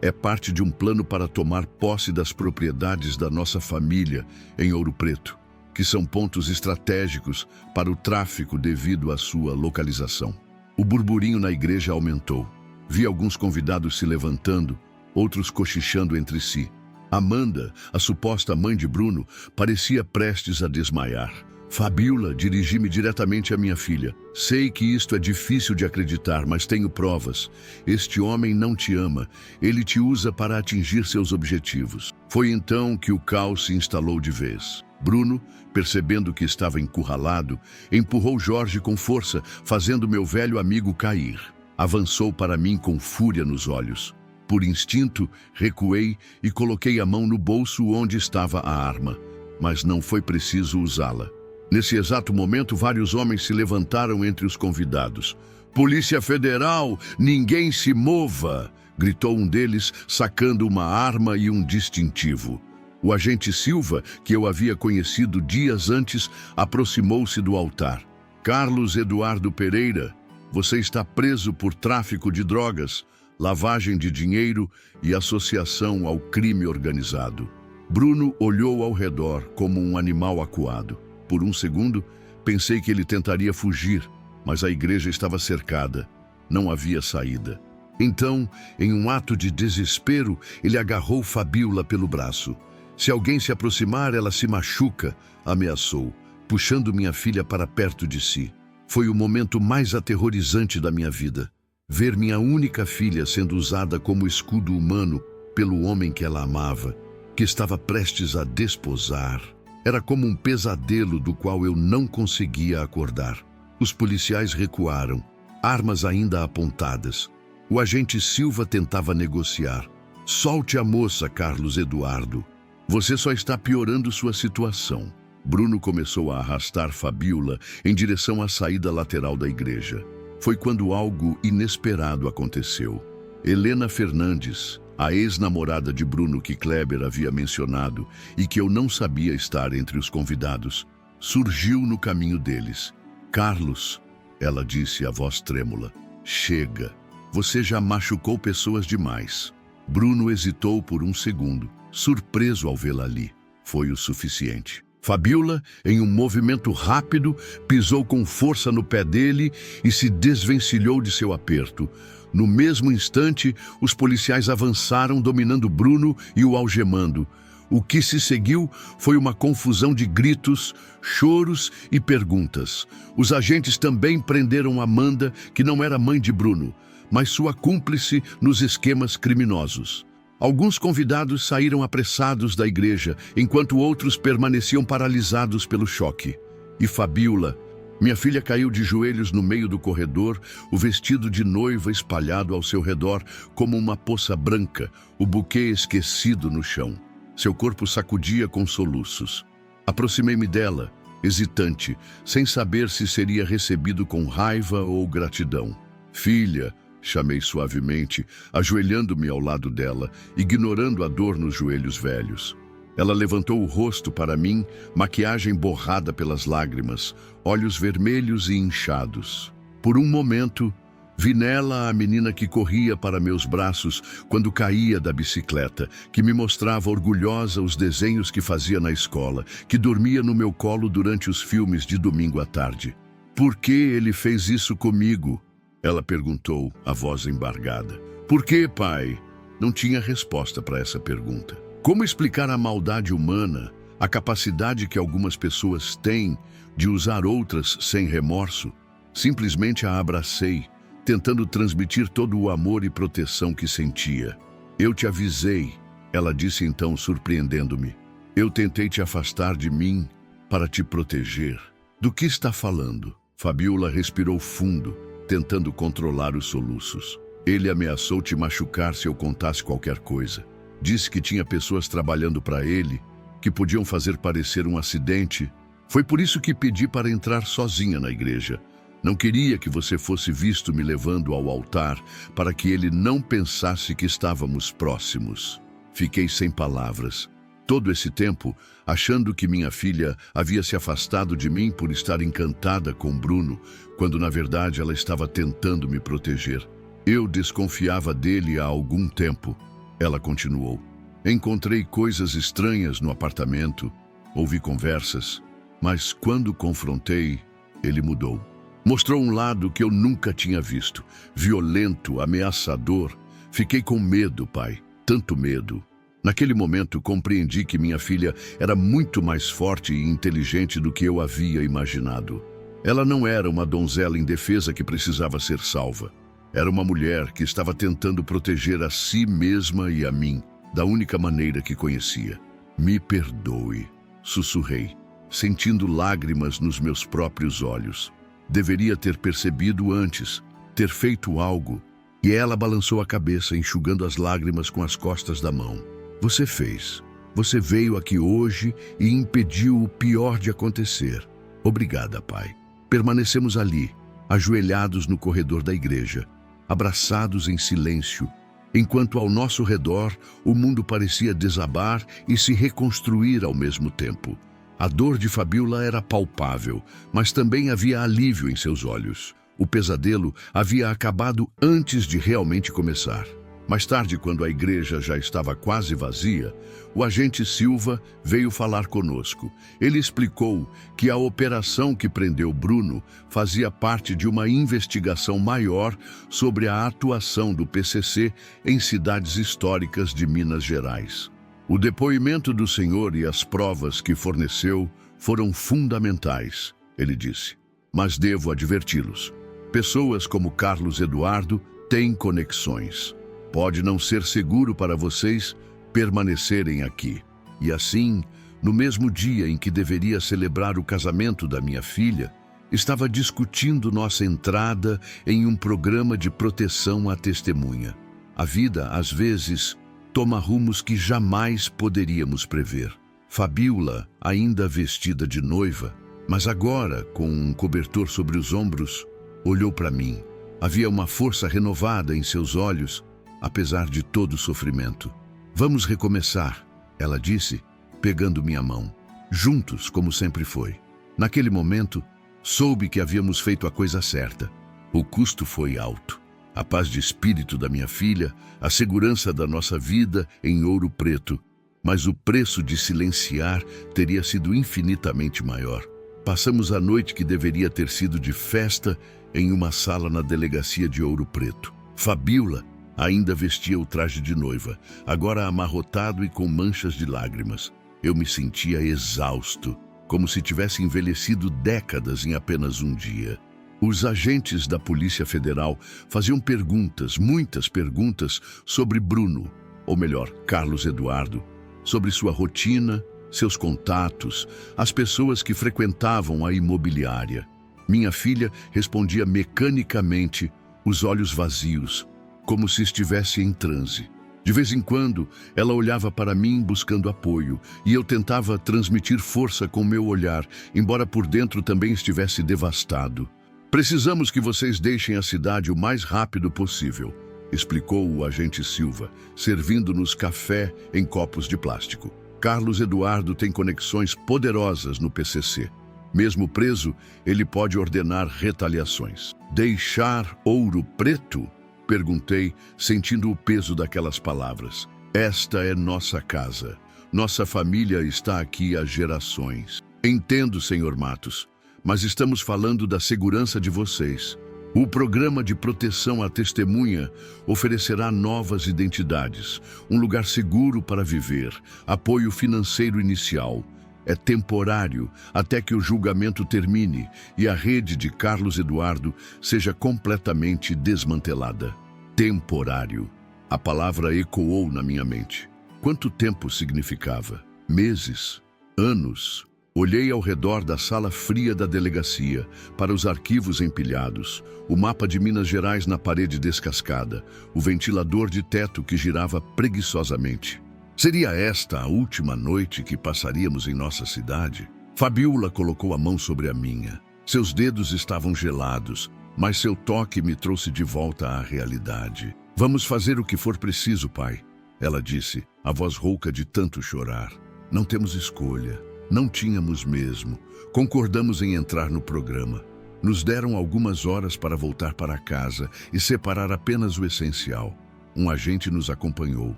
é parte de um plano para tomar posse das propriedades da nossa família em Ouro Preto, que são pontos estratégicos para o tráfico devido à sua localização. O burburinho na igreja aumentou. Vi alguns convidados se levantando, outros cochichando entre si. Amanda, a suposta mãe de Bruno, parecia prestes a desmaiar. Fabiola, dirigi-me diretamente à minha filha. Sei que isto é difícil de acreditar, mas tenho provas. Este homem não te ama. Ele te usa para atingir seus objetivos. Foi então que o caos se instalou de vez. Bruno, percebendo que estava encurralado, empurrou Jorge com força, fazendo meu velho amigo cair. Avançou para mim com fúria nos olhos. Por instinto, recuei e coloquei a mão no bolso onde estava a arma. Mas não foi preciso usá-la. Nesse exato momento, vários homens se levantaram entre os convidados. Polícia Federal, ninguém se mova! Gritou um deles, sacando uma arma e um distintivo. O agente Silva, que eu havia conhecido dias antes, aproximou-se do altar. Carlos Eduardo Pereira, você está preso por tráfico de drogas, lavagem de dinheiro e associação ao crime organizado. Bruno olhou ao redor como um animal acuado. Por um segundo, pensei que ele tentaria fugir, mas a igreja estava cercada. Não havia saída. Então, em um ato de desespero, ele agarrou Fabiola pelo braço. Se alguém se aproximar, ela se machuca, ameaçou, puxando minha filha para perto de si. Foi o momento mais aterrorizante da minha vida. Ver minha única filha sendo usada como escudo humano pelo homem que ela amava, que estava prestes a desposar. Era como um pesadelo do qual eu não conseguia acordar. Os policiais recuaram, armas ainda apontadas. O agente Silva tentava negociar. Solte a moça, Carlos Eduardo. Você só está piorando sua situação. Bruno começou a arrastar Fabiola em direção à saída lateral da igreja. Foi quando algo inesperado aconteceu. Helena Fernandes, a ex-namorada de Bruno que Kleber havia mencionado e que eu não sabia estar entre os convidados, surgiu no caminho deles. Carlos, ela disse a voz trêmula, chega. Você já machucou pessoas demais. Bruno hesitou por um segundo, surpreso ao vê-la ali. Foi o suficiente. Fabiola, em um movimento rápido, pisou com força no pé dele e se desvencilhou de seu aperto. No mesmo instante, os policiais avançaram, dominando Bruno e o algemando. O que se seguiu foi uma confusão de gritos, choros e perguntas. Os agentes também prenderam Amanda, que não era mãe de Bruno, mas sua cúmplice nos esquemas criminosos. Alguns convidados saíram apressados da igreja, enquanto outros permaneciam paralisados pelo choque. E Fabiola, minha filha, caiu de joelhos no meio do corredor, o vestido de noiva espalhado ao seu redor como uma poça branca, o buquê esquecido no chão. Seu corpo sacudia com soluços. Aproximei-me dela, hesitante, sem saber se seria recebido com raiva ou gratidão. Filha, chamei suavemente, ajoelhando-me ao lado dela, ignorando a dor nos joelhos velhos. Ela levantou o rosto para mim, maquiagem borrada pelas lágrimas, olhos vermelhos e inchados. Por um momento, vi nela a menina que corria para meus braços quando caía da bicicleta, que me mostrava orgulhosa os desenhos que fazia na escola, que dormia no meu colo durante os filmes de domingo à tarde. Por que ele fez isso comigo? Ela perguntou, a voz embargada. Por que, pai? Não tinha resposta para essa pergunta. Como explicar a maldade humana, a capacidade que algumas pessoas têm de usar outras sem remorso? Simplesmente a abracei, tentando transmitir todo o amor e proteção que sentia. Eu te avisei, ela disse então, surpreendendo-me. Eu tentei te afastar de mim para te proteger. Do que está falando? Fabiola respirou fundo, tentando controlar os soluços. Ele ameaçou te machucar se eu contasse qualquer coisa. Disse que tinha pessoas trabalhando para ele, que podiam fazer parecer um acidente. Foi por isso que pedi para entrar sozinha na igreja. Não queria que você fosse visto me levando ao altar, para que ele não pensasse que estávamos próximos. Fiquei sem palavras. Todo esse tempo, achando que minha filha havia se afastado de mim por estar encantada com Bruno, quando na verdade ela estava tentando me proteger. Eu desconfiava dele há algum tempo. Ela continuou. Encontrei coisas estranhas no apartamento, ouvi conversas, mas quando confrontei, ele mudou. Mostrou um lado que eu nunca tinha visto, violento, ameaçador. Fiquei com medo, pai, tanto medo. Naquele momento, compreendi que minha filha era muito mais forte e inteligente do que eu havia imaginado. Ela não era uma donzela indefesa que precisava ser salva. Era uma mulher que estava tentando proteger a si mesma e a mim, da única maneira que conhecia. Me perdoe, sussurrei, sentindo lágrimas nos meus próprios olhos. Deveria ter percebido antes, ter feito algo. E ela balançou a cabeça, enxugando as lágrimas com as costas da mão. Você fez. Você veio aqui hoje e impediu o pior de acontecer. Obrigada, pai. Permanecemos ali, ajoelhados no corredor da igreja, abraçados em silêncio, enquanto ao nosso redor o mundo parecia desabar e se reconstruir ao mesmo tempo. A dor de Fabiola era palpável, mas também havia alívio em seus olhos. O pesadelo havia acabado antes de realmente começar. Mais tarde, quando a igreja já estava quase vazia, o agente Silva veio falar conosco. Ele explicou que a operação que prendeu Bruno fazia parte de uma investigação maior sobre a atuação do PCC em cidades históricas de Minas Gerais. O depoimento do senhor e as provas que forneceu foram fundamentais, ele disse. Mas devo adverti-los. Pessoas como Carlos Eduardo têm conexões. Pode não ser seguro para vocês permanecerem aqui. E assim, no mesmo dia em que deveria celebrar o casamento da minha filha, estava discutindo nossa entrada em um programa de proteção à testemunha. A vida, às vezes, toma rumos que jamais poderíamos prever. Fabiola, ainda vestida de noiva, mas agora com um cobertor sobre os ombros, olhou para mim. Havia uma força renovada em seus olhos, apesar de todo o sofrimento. Vamos recomeçar, ela disse, pegando minha mão. Juntos, como sempre foi. Naquele momento, soube que havíamos feito a coisa certa. O custo foi alto. A paz de espírito da minha filha, a segurança da nossa vida em Ouro Preto. Mas o preço de silenciar teria sido infinitamente maior. Passamos a noite que deveria ter sido de festa em uma sala na delegacia de Ouro Preto. Fabiola ainda vestia o traje de noiva, agora amarrotado e com manchas de lágrimas. Eu me sentia exausto, como se tivesse envelhecido décadas em apenas um dia. Os agentes da Polícia Federal faziam perguntas, muitas perguntas, sobre Bruno. ou melhor, Carlos Eduardo, sobre sua rotina, seus contatos, as pessoas que frequentavam a imobiliária. Minha filha respondia mecanicamente, os olhos vazios, como se estivesse em transe. De vez em quando, ela olhava para mim buscando apoio, e eu tentava transmitir força com meu olhar, embora por dentro também estivesse devastado. Precisamos que vocês deixem a cidade o mais rápido possível, explicou o agente Silva, servindo-nos café em copos de plástico. Carlos Eduardo tem conexões poderosas no PCC. Mesmo preso, ele pode ordenar retaliações. Deixar Ouro Preto? Perguntei, sentindo o peso daquelas palavras. Esta é nossa casa. Nossa família está aqui há gerações. Entendo, Sr. Matos, mas estamos falando da segurança de vocês. O programa de proteção à testemunha oferecerá novas identidades, um lugar seguro para viver, apoio financeiro inicial. É temporário até que o julgamento termine e a rede de Carlos Eduardo seja completamente desmantelada. Temporário. A palavra ecoou na minha mente. Quanto tempo significava? Meses? Anos? Olhei ao redor da sala fria da delegacia, para os arquivos empilhados, o mapa de Minas Gerais na parede descascada, o ventilador de teto que girava preguiçosamente. Seria esta a última noite que passaríamos em nossa cidade? Fabiola colocou a mão sobre a minha. Seus dedos estavam gelados, mas seu toque me trouxe de volta à realidade. Vamos fazer o que for preciso, pai, ela disse, a voz rouca de tanto chorar. Não temos escolha. Não tínhamos mesmo. Concordamos em entrar no programa. Nos deram algumas horas para voltar para casa e separar apenas o essencial. Um agente nos acompanhou.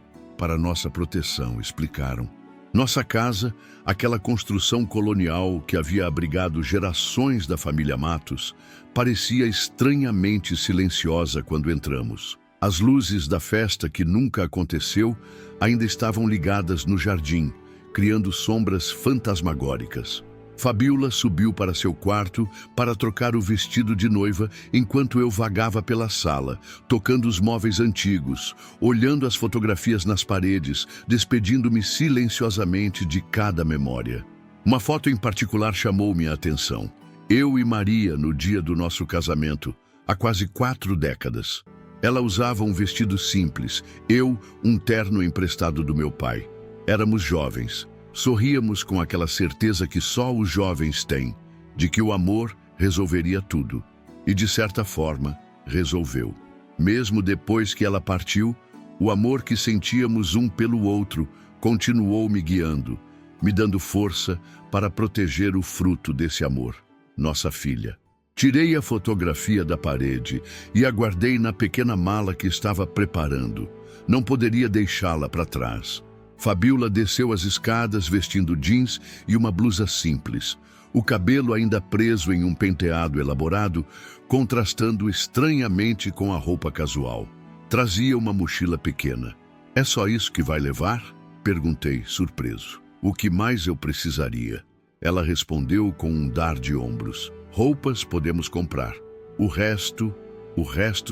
Para nossa proteção, explicaram. Nossa casa, aquela construção colonial que havia abrigado gerações da família Matos, parecia estranhamente silenciosa quando entramos. As luzes da festa que nunca aconteceu ainda estavam ligadas no jardim, criando sombras fantasmagóricas. Fabiola subiu para seu quarto para trocar o vestido de noiva enquanto eu vagava pela sala, tocando os móveis antigos, olhando as fotografias nas paredes, despedindo-me silenciosamente de cada memória. Uma foto em particular chamou minha atenção. Eu e Maria no dia do nosso casamento, há quase 4 décadas. Ela usava um vestido simples, eu um terno emprestado do meu pai. Éramos jovens. Sorríamos com aquela certeza que só os jovens têm, de que o amor resolveria tudo. E, de certa forma, resolveu. Mesmo depois que ela partiu, o amor que sentíamos um pelo outro continuou me guiando, me dando força para proteger o fruto desse amor, nossa filha. Tirei a fotografia da parede e a guardei na pequena mala que estava preparando. Não poderia deixá-la para trás. Fabiola desceu as escadas vestindo jeans e uma blusa simples, o cabelo ainda preso em um penteado elaborado, contrastando estranhamente com a roupa casual. Trazia uma mochila pequena. É só isso que vai levar? Perguntei, surpreso. O que mais eu precisaria? Ela respondeu com um dar de ombros. Roupas podemos comprar. O resto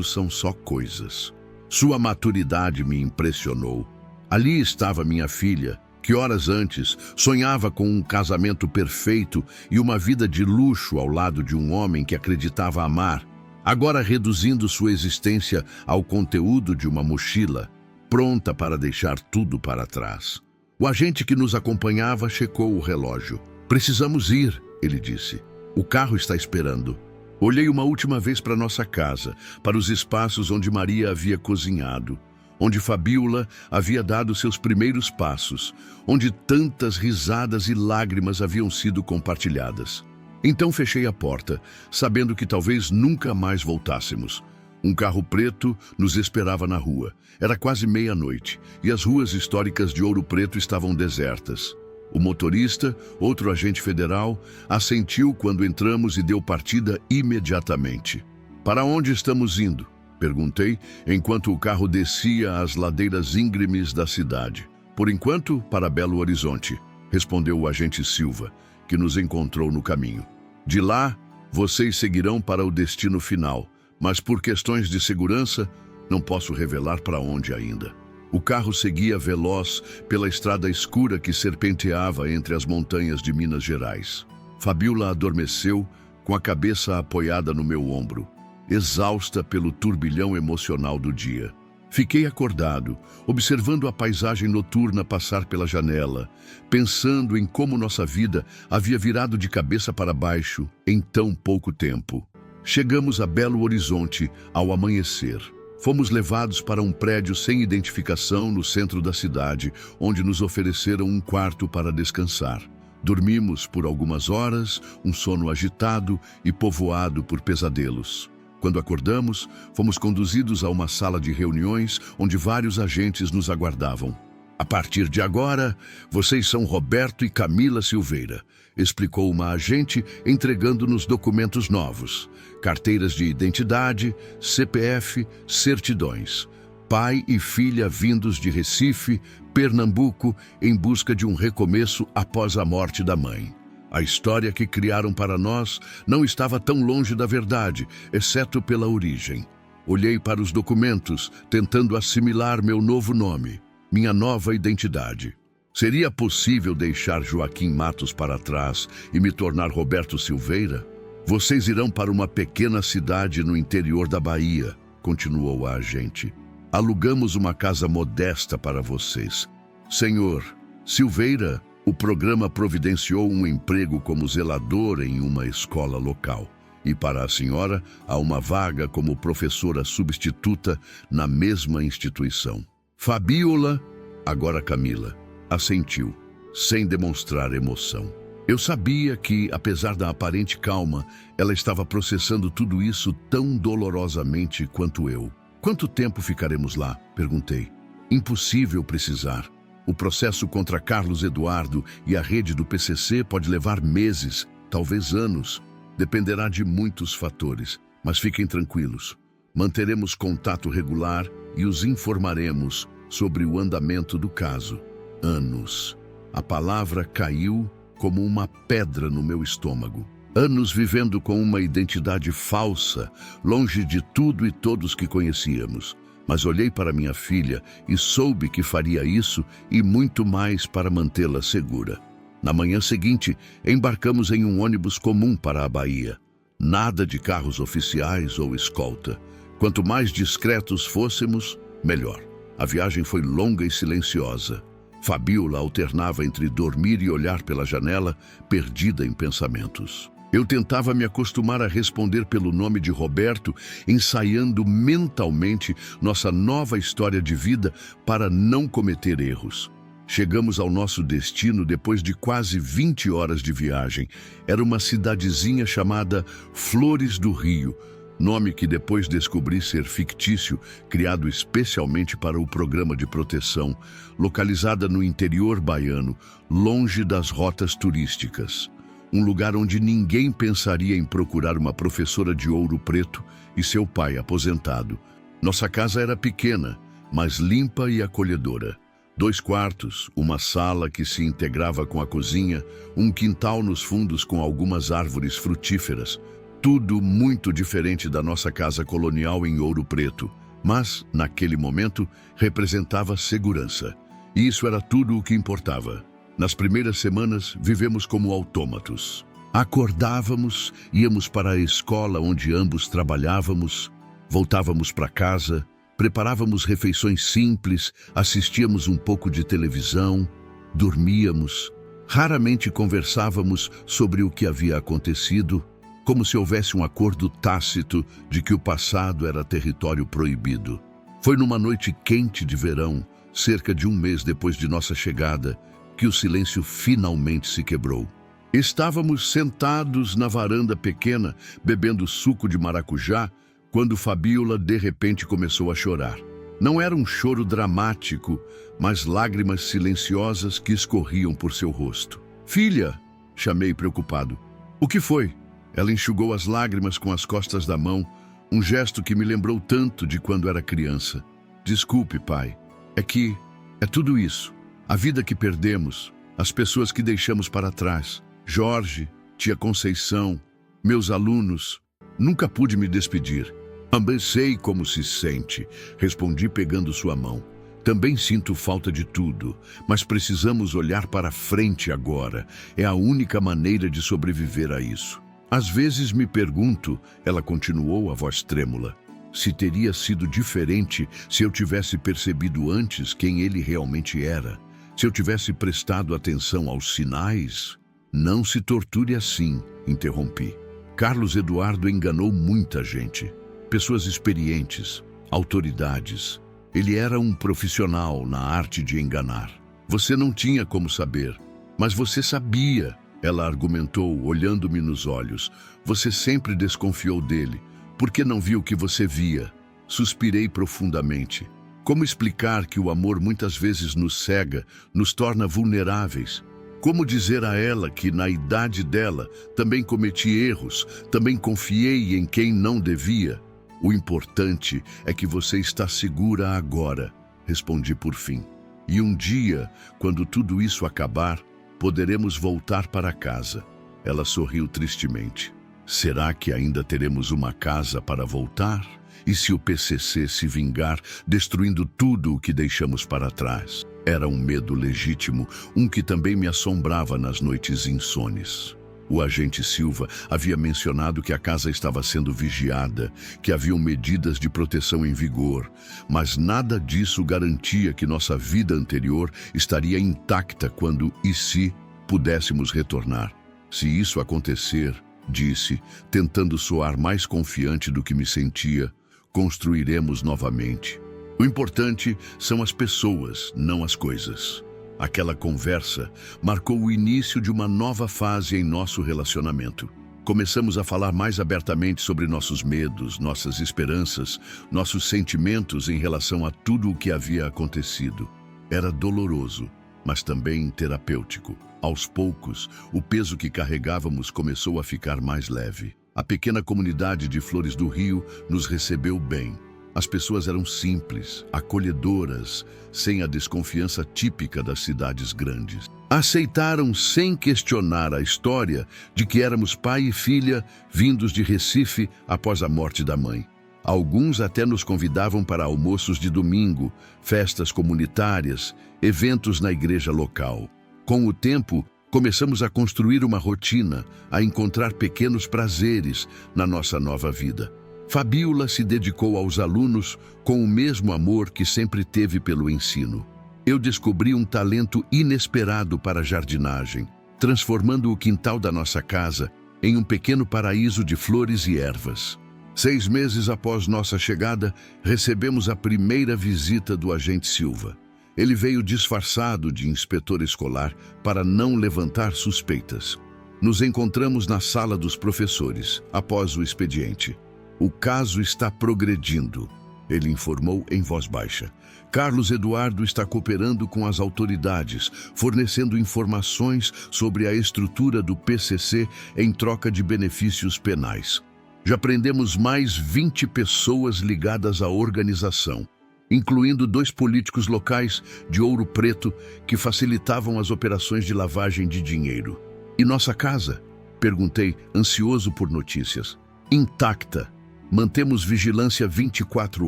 são só coisas. Sua maturidade me impressionou. Ali estava minha filha, que horas antes sonhava com um casamento perfeito e uma vida de luxo ao lado de um homem que acreditava amar, agora reduzindo sua existência ao conteúdo de uma mochila, pronta para deixar tudo para trás. O agente que nos acompanhava checou o relógio. Precisamos ir, ele disse. O carro está esperando. Olhei uma última vez para nossa casa, para os espaços onde Maria havia cozinhado, onde Fabiola havia dado seus primeiros passos, onde tantas risadas e lágrimas haviam sido compartilhadas. Então fechei a porta, sabendo que talvez nunca mais voltássemos. Um carro preto nos esperava na rua. Era quase meia-noite e as ruas históricas de Ouro Preto estavam desertas. O motorista, outro agente federal, assentiu quando entramos e deu partida imediatamente. Para onde estamos indo? Perguntei, enquanto o carro descia as ladeiras íngremes da cidade. Por enquanto, para Belo Horizonte, respondeu o agente Silva, que nos encontrou no caminho. De lá, vocês seguirão para o destino final, mas por questões de segurança, não posso revelar para onde ainda. O carro seguia veloz pela estrada escura que serpenteava entre as montanhas de Minas Gerais. Fabiola adormeceu, com a cabeça apoiada no meu ombro, exausta pelo turbilhão emocional do dia. Fiquei acordado, observando a paisagem noturna passar pela janela, pensando em como nossa vida havia virado de cabeça para baixo em tão pouco tempo. Chegamos a Belo Horizonte ao amanhecer. Fomos levados para um prédio sem identificação no centro da cidade, onde nos ofereceram um quarto para descansar. Dormimos por algumas horas, um sono agitado e povoado por pesadelos. Quando acordamos, fomos conduzidos a uma sala de reuniões onde vários agentes nos aguardavam. A partir de agora, vocês são Roberto e Camila Silveira, explicou uma agente entregando-nos documentos novos, carteiras de identidade, CPF, certidões. Pai e filha vindos de Recife, Pernambuco, em busca de um recomeço após a morte da mãe. A história que criaram para nós não estava tão longe da verdade, exceto pela origem. Olhei para os documentos, tentando assimilar meu novo nome, minha nova identidade. Seria possível deixar Joaquim Matos para trás e me tornar Roberto Silveira? Vocês irão para uma pequena cidade no interior da Bahia, continuou a agente. Alugamos uma casa modesta para vocês. Senhor Silveira, o programa providenciou um emprego como zelador em uma escola local. E para a senhora, há uma vaga como professora substituta na mesma instituição. Fabiola, agora Camila, assentiu, sem demonstrar emoção. Eu sabia que, apesar da aparente calma, ela estava processando tudo isso tão dolorosamente quanto eu. Quanto tempo ficaremos lá? Perguntei. Impossível precisar. O processo contra Carlos Eduardo e a rede do PCC pode levar meses, talvez anos. Dependerá de muitos fatores, mas fiquem tranquilos. Manteremos contato regular e os informaremos sobre o andamento do caso. Anos. A palavra caiu como uma pedra no meu estômago. Anos vivendo com uma identidade falsa, longe de tudo e todos que conhecíamos. Mas olhei para minha filha e soube que faria isso e muito mais para mantê-la segura. Na manhã seguinte, embarcamos em um ônibus comum para a Bahia. Nada de carros oficiais ou escolta. Quanto mais discretos fôssemos, melhor. A viagem foi longa e silenciosa. Fabiola alternava entre dormir e olhar pela janela, perdida em pensamentos. Eu tentava me acostumar a responder pelo nome de Roberto, ensaiando mentalmente nossa nova história de vida para não cometer erros. Chegamos ao nosso destino depois de quase 20 horas de viagem. Era uma cidadezinha chamada Flores do Rio, nome que depois descobri ser fictício, criado especialmente para o programa de proteção, localizada no interior baiano, longe das rotas turísticas. Um lugar onde ninguém pensaria em procurar uma professora de Ouro Preto e seu pai aposentado. Nossa casa era pequena, mas limpa e acolhedora. 2 quartos, uma sala que se integrava com a cozinha, um quintal nos fundos com algumas árvores frutíferas. Tudo muito diferente da nossa casa colonial em Ouro Preto, mas, naquele momento, representava segurança. E isso era tudo o que importava. Nas primeiras semanas, vivemos como autômatos. Acordávamos, íamos para a escola onde ambos trabalhávamos, voltávamos para casa, preparávamos refeições simples, assistíamos um pouco de televisão, dormíamos. Raramente conversávamos sobre o que havia acontecido, como se houvesse um acordo tácito de que o passado era território proibido. Foi numa noite quente de verão, cerca de um mês depois de nossa chegada, que o silêncio finalmente se quebrou. Estávamos sentados na varanda pequena, bebendo suco de maracujá, quando Fabiola de repente começou a chorar. Não era um choro dramático, mas lágrimas silenciosas que escorriam por seu rosto. "Filha!" chamei preocupado. "O que foi?" Ela enxugou as lágrimas com as costas da mão, um gesto que me lembrou tanto de quando era criança. "Desculpe, pai. É tudo isso. A vida que perdemos, as pessoas que deixamos para trás. Jorge, tia Conceição, meus alunos. Nunca pude me despedir." "Também sei como se sente", respondi pegando sua mão. Também sinto falta de tudo, mas precisamos olhar para frente agora. É a única maneira de sobreviver a isso. Às vezes me pergunto, ela continuou, a voz trêmula, se teria sido diferente se eu tivesse percebido antes quem ele realmente era. Se eu tivesse prestado atenção aos sinais. Não se torture assim, interrompi. Carlos Eduardo enganou muita gente. Pessoas experientes, autoridades. Ele era um profissional na arte de enganar. Você não tinha como saber, mas você sabia, ela argumentou, olhando-me nos olhos. Você sempre desconfiou dele, porque não viu o que você via. Suspirei profundamente. Como explicar que o amor muitas vezes nos cega, nos torna vulneráveis? Como dizer a ela que, na idade dela, também cometi erros, também confiei em quem não devia? O importante é que você está segura agora, respondi por fim. E um dia, quando tudo isso acabar, poderemos voltar para casa. Ela sorriu tristemente. Será que ainda teremos uma casa para voltar? E se o PCC se vingar, destruindo tudo o que deixamos para trás? Era um medo legítimo, um que também me assombrava nas noites insones. O agente Silva havia mencionado que a casa estava sendo vigiada, que haviam medidas de proteção em vigor, mas nada disso garantia que nossa vida anterior estaria intacta quando e se pudéssemos retornar. Se isso acontecer, disse, tentando soar mais confiante do que me sentia, construiremos novamente. O importante são as pessoas, não as coisas. Aquela conversa marcou o início de uma nova fase em nosso relacionamento. Começamos a falar mais abertamente sobre nossos medos, nossas esperanças, nossos sentimentos em relação a tudo o que havia acontecido. Era doloroso, mas também terapêutico. Aos poucos, o peso que carregávamos começou a ficar mais leve. A pequena comunidade de Flores do Rio nos recebeu bem. As pessoas eram simples, acolhedoras, sem a desconfiança típica das cidades grandes. Aceitaram sem questionar a história de que éramos pai e filha vindos de Recife após a morte da mãe. Alguns até nos convidavam para almoços de domingo, festas comunitárias, eventos na igreja local. Com o tempo, começamos a construir uma rotina, a encontrar pequenos prazeres na nossa nova vida. Fabíola se dedicou aos alunos com o mesmo amor que sempre teve pelo ensino. Eu descobri um talento inesperado para a jardinagem, transformando o quintal da nossa casa em um pequeno paraíso de flores e ervas. 6 meses após nossa chegada, recebemos a primeira visita do agente Silva. Ele veio disfarçado de inspetor escolar para não levantar suspeitas. Nos encontramos na sala dos professores, após o expediente. O caso está progredindo, ele informou em voz baixa. Carlos Eduardo está cooperando com as autoridades, fornecendo informações sobre a estrutura do PCC em troca de benefícios penais. Já prendemos mais 20 pessoas ligadas à organização, incluindo 2 políticos locais de Ouro Preto que facilitavam as operações de lavagem de dinheiro. E nossa casa? Perguntei, ansioso por notícias. Intacta. Mantemos vigilância 24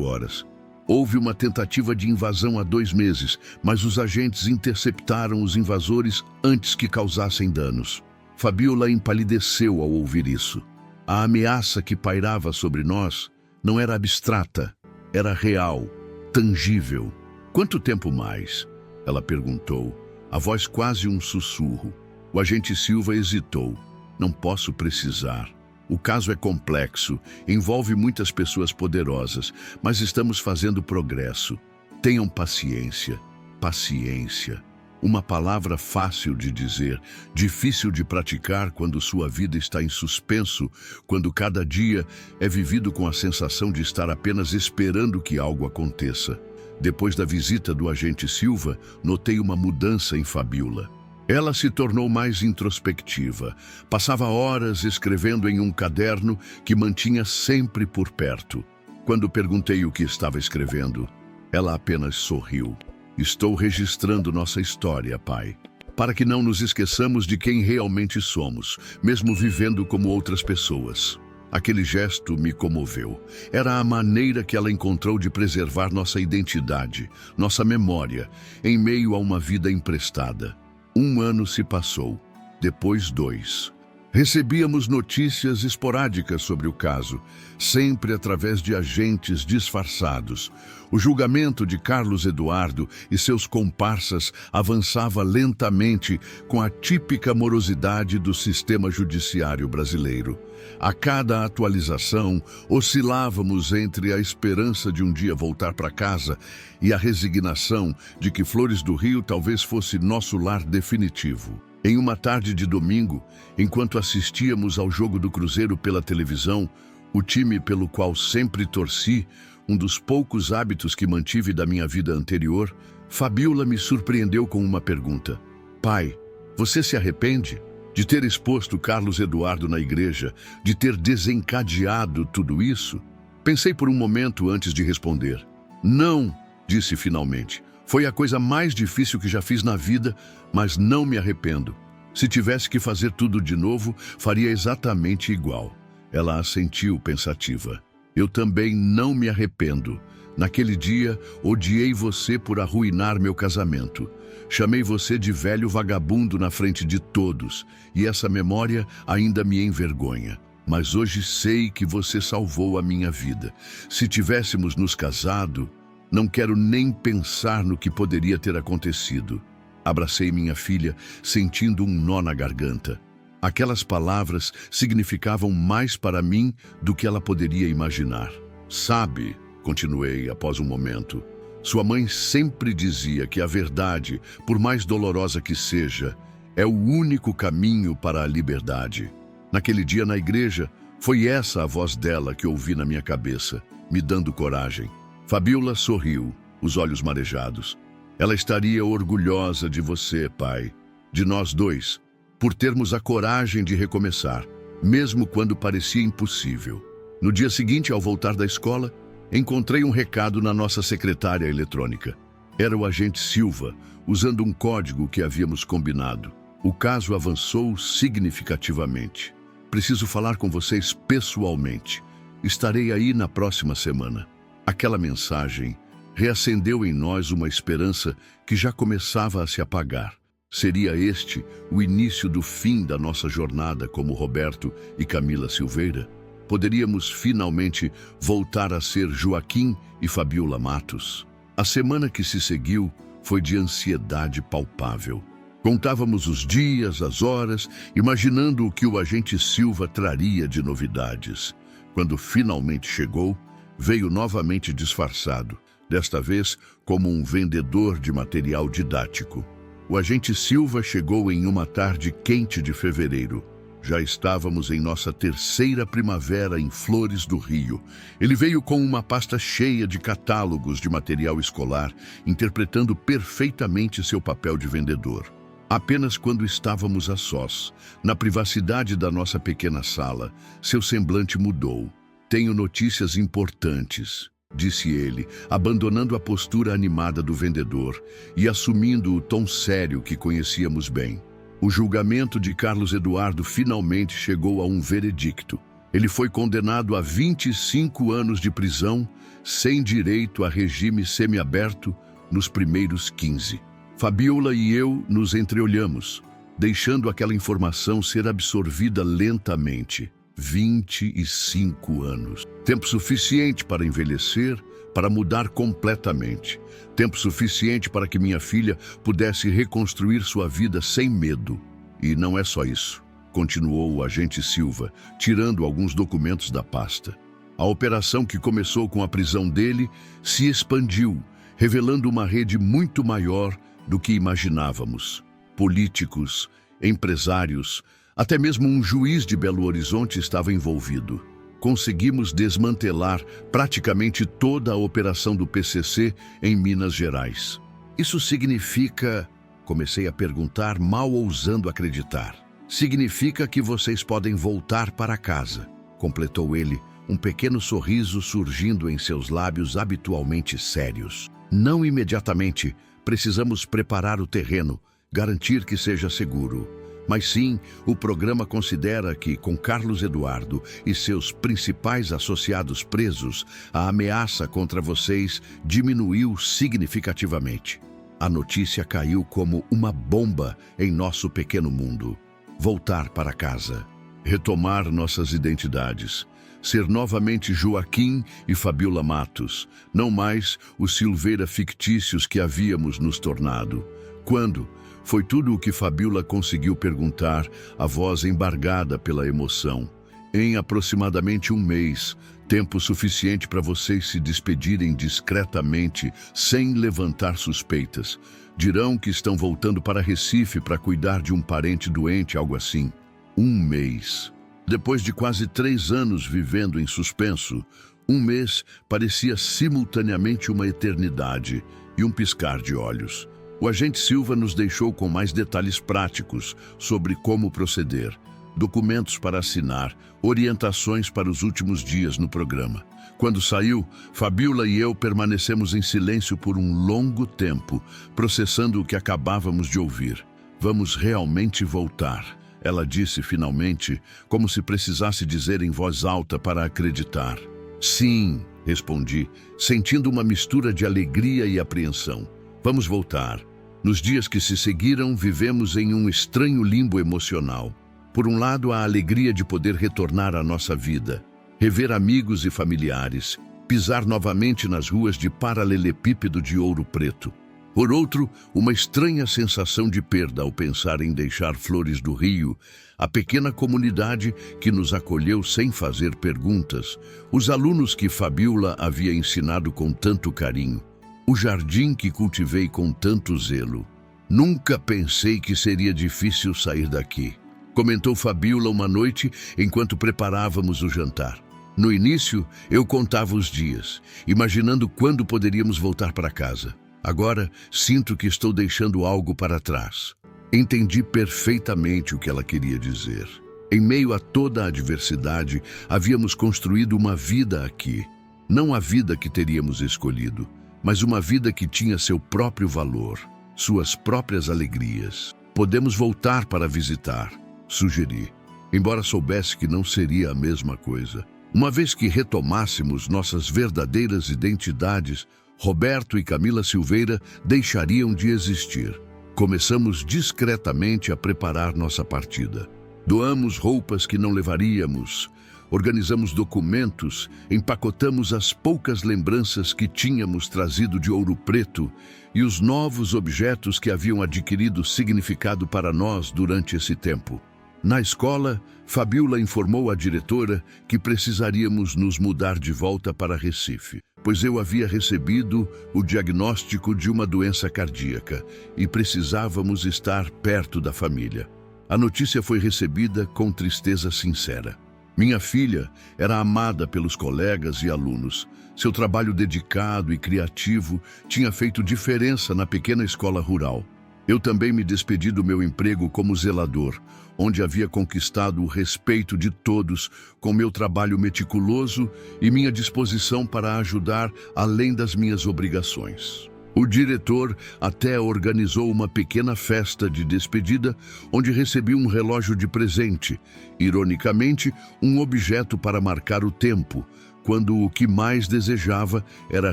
horas. Houve uma tentativa de invasão há 2 meses, mas os agentes interceptaram os invasores antes que causassem danos. Fabíola empalideceu ao ouvir isso. A ameaça que pairava sobre nós não era abstrata, era real, tangível. Quanto tempo mais? Ela perguntou, a voz quase um sussurro. O agente Silva hesitou. Não posso precisar. O caso é complexo, envolve muitas pessoas poderosas, mas estamos fazendo progresso. Tenham paciência. Paciência. Uma palavra fácil de dizer, difícil de praticar quando sua vida está em suspenso, quando cada dia é vivido com a sensação de estar apenas esperando que algo aconteça. Depois da visita do agente Silva, notei uma mudança em Fabíola. Ela se tornou mais introspectiva. Passava horas escrevendo em um caderno que mantinha sempre por perto. Quando perguntei o que estava escrevendo, ela apenas sorriu. Estou registrando nossa história, pai, para que não nos esqueçamos de quem realmente somos, mesmo vivendo como outras pessoas. Aquele gesto me comoveu. Era a maneira que ela encontrou de preservar nossa identidade, nossa memória, em meio a uma vida emprestada. 1 ano se passou, depois 2. Recebíamos notícias esporádicas sobre o caso, sempre através de agentes disfarçados. O julgamento de Carlos Eduardo e seus comparsas avançava lentamente com a típica morosidade do sistema judiciário brasileiro. A cada atualização, oscilávamos entre a esperança de um dia voltar para casa e a resignação de que Flores do Rio talvez fosse nosso lar definitivo. Em uma tarde de domingo, enquanto assistíamos ao jogo do Cruzeiro pela televisão, o time pelo qual sempre torci, um dos poucos hábitos que mantive da minha vida anterior, Fabiola me surpreendeu com uma pergunta. Pai, você se arrepende de ter exposto Carlos Eduardo na igreja, de ter desencadeado tudo isso? Pensei por um momento antes de responder. Não, disse finalmente. Foi a coisa mais difícil que já fiz na vida, mas não me arrependo. Se tivesse que fazer tudo de novo, faria exatamente igual. Ela assentiu pensativa. Eu também não me arrependo. Naquele dia, odiei você por arruinar meu casamento. Chamei você de velho vagabundo na frente de todos, e essa memória ainda me envergonha. Mas hoje sei que você salvou a minha vida. Se tivéssemos nos casado, não quero nem pensar no que poderia ter acontecido. Abracei minha filha, sentindo um nó na garganta. Aquelas palavras significavam mais para mim do que ela poderia imaginar. Sabe, continuei após um momento, sua mãe sempre dizia que a verdade, por mais dolorosa que seja, é o único caminho para a liberdade. Naquele dia na igreja, foi essa a voz dela que ouvi na minha cabeça, me dando coragem. Fabiola sorriu, os olhos marejados. Ela estaria orgulhosa de você, pai, de nós dois, por termos a coragem de recomeçar, mesmo quando parecia impossível. No dia seguinte, ao voltar da escola, encontrei um recado na nossa secretária eletrônica. Era o agente Silva, usando um código que havíamos combinado. O caso avançou significativamente. Preciso falar com vocês pessoalmente. Estarei aí na próxima semana. Aquela mensagem reacendeu em nós uma esperança que já começava a se apagar. Seria este o início do fim da nossa jornada como Roberto e Camila Silveira? Poderíamos finalmente voltar a ser Joaquim e Fabiola Matos? A semana que se seguiu foi de ansiedade palpável. Contávamos os dias, as horas, imaginando o que o agente Silva traria de novidades. Quando finalmente chegou, veio novamente disfarçado, desta vez como um vendedor de material didático. O agente Silva chegou em uma tarde quente de fevereiro. Já estávamos em nossa 3ª primavera em Flores do Rio. Ele veio com uma pasta cheia de catálogos de material escolar, interpretando perfeitamente seu papel de vendedor. Apenas quando estávamos a sós, na privacidade da nossa pequena sala, seu semblante mudou. Tenho notícias importantes, disse ele, abandonando a postura animada do vendedor e assumindo o tom sério que conhecíamos bem. O julgamento de Carlos Eduardo finalmente chegou a um veredicto. Ele foi condenado a 25 anos de prisão, sem direito a regime semiaberto, nos primeiros 15. Fabiola e eu nos entreolhamos, deixando aquela informação ser absorvida lentamente. 25 anos. Tempo suficiente para envelhecer, para mudar completamente. Tempo suficiente para que minha filha pudesse reconstruir sua vida sem medo. E não é só isso, continuou o agente Silva, tirando alguns documentos da pasta. A operação que começou com a prisão dele se expandiu, revelando uma rede muito maior do que imaginávamos. Políticos, empresários, até mesmo um juiz de Belo Horizonte estava envolvido. Conseguimos desmantelar praticamente toda a operação do PCC em Minas Gerais. Isso significa... Comecei a perguntar, mal ousando acreditar. Significa que vocês podem voltar para casa, completou ele, um pequeno sorriso surgindo em seus lábios habitualmente sérios. Não imediatamente. Precisamos preparar o terreno, garantir que seja seguro. Mas sim, o programa considera que, com Carlos Eduardo e seus principais associados presos, a ameaça contra vocês diminuiu significativamente. A notícia caiu como uma bomba em nosso pequeno mundo. Voltar para casa, retomar nossas identidades, ser novamente Joaquim e Fabiola Matos, não mais os Silveira fictícios que havíamos nos tornado. Quando? Foi tudo o que Fabiola conseguiu perguntar, a voz embargada pela emoção. Em aproximadamente um mês, tempo suficiente para vocês se despedirem discretamente, sem levantar suspeitas. Dirão que estão voltando para Recife para cuidar de um parente doente, algo assim. Um mês. Depois de quase 3 anos vivendo em suspenso, um mês parecia simultaneamente uma eternidade e um piscar de olhos. O agente Silva nos deixou com mais detalhes práticos sobre como proceder, documentos para assinar, orientações para os últimos dias no programa. Quando saiu, Fabiola e eu permanecemos em silêncio por um longo tempo, processando o que acabávamos de ouvir. Vamos realmente voltar, ela disse finalmente, como se precisasse dizer em voz alta para acreditar. Sim, respondi, sentindo uma mistura de alegria e apreensão. Vamos voltar. Nos dias que se seguiram, vivemos em um estranho limbo emocional. Por um lado, a alegria de poder retornar à nossa vida, rever amigos e familiares, pisar novamente nas ruas de paralelepípedo de Ouro Preto. Por outro, uma estranha sensação de perda ao pensar em deixar Flores do Rio, a pequena comunidade que nos acolheu sem fazer perguntas, os alunos que Fabiola havia ensinado com tanto carinho, o jardim que cultivei com tanto zelo. Nunca pensei que seria difícil sair daqui, comentou Fabiola uma noite enquanto preparávamos o jantar. No início, eu contava os dias, imaginando quando poderíamos voltar para casa. Agora, sinto que estou deixando algo para trás. Entendi perfeitamente o que ela queria dizer. Em meio a toda a adversidade, havíamos construído uma vida aqui. Não a vida que teríamos escolhido, mas uma vida que tinha seu próprio valor, suas próprias alegrias. Podemos voltar para visitar, sugeri, embora soubesse que não seria a mesma coisa. Uma vez que retomássemos nossas verdadeiras identidades, Roberto e Camila Silveira deixariam de existir. Começamos discretamente a preparar nossa partida. Doamos roupas que não levaríamos, organizamos documentos, empacotamos as poucas lembranças que tínhamos trazido de Ouro Preto e os novos objetos que haviam adquirido significado para nós durante esse tempo. Na escola, Fabiola informou a diretora que precisaríamos nos mudar de volta para Recife, pois eu havia recebido o diagnóstico de uma doença cardíaca e precisávamos estar perto da família. A notícia foi recebida com tristeza sincera. Minha filha era amada pelos colegas e alunos. Seu trabalho dedicado e criativo tinha feito diferença na pequena escola rural. Eu também me despedi do meu emprego como zelador, onde havia conquistado o respeito de todos com meu trabalho meticuloso e minha disposição para ajudar além das minhas obrigações. O diretor até organizou uma pequena festa de despedida, onde recebi um relógio de presente, ironicamente, um objeto para marcar o tempo, quando o que mais desejava era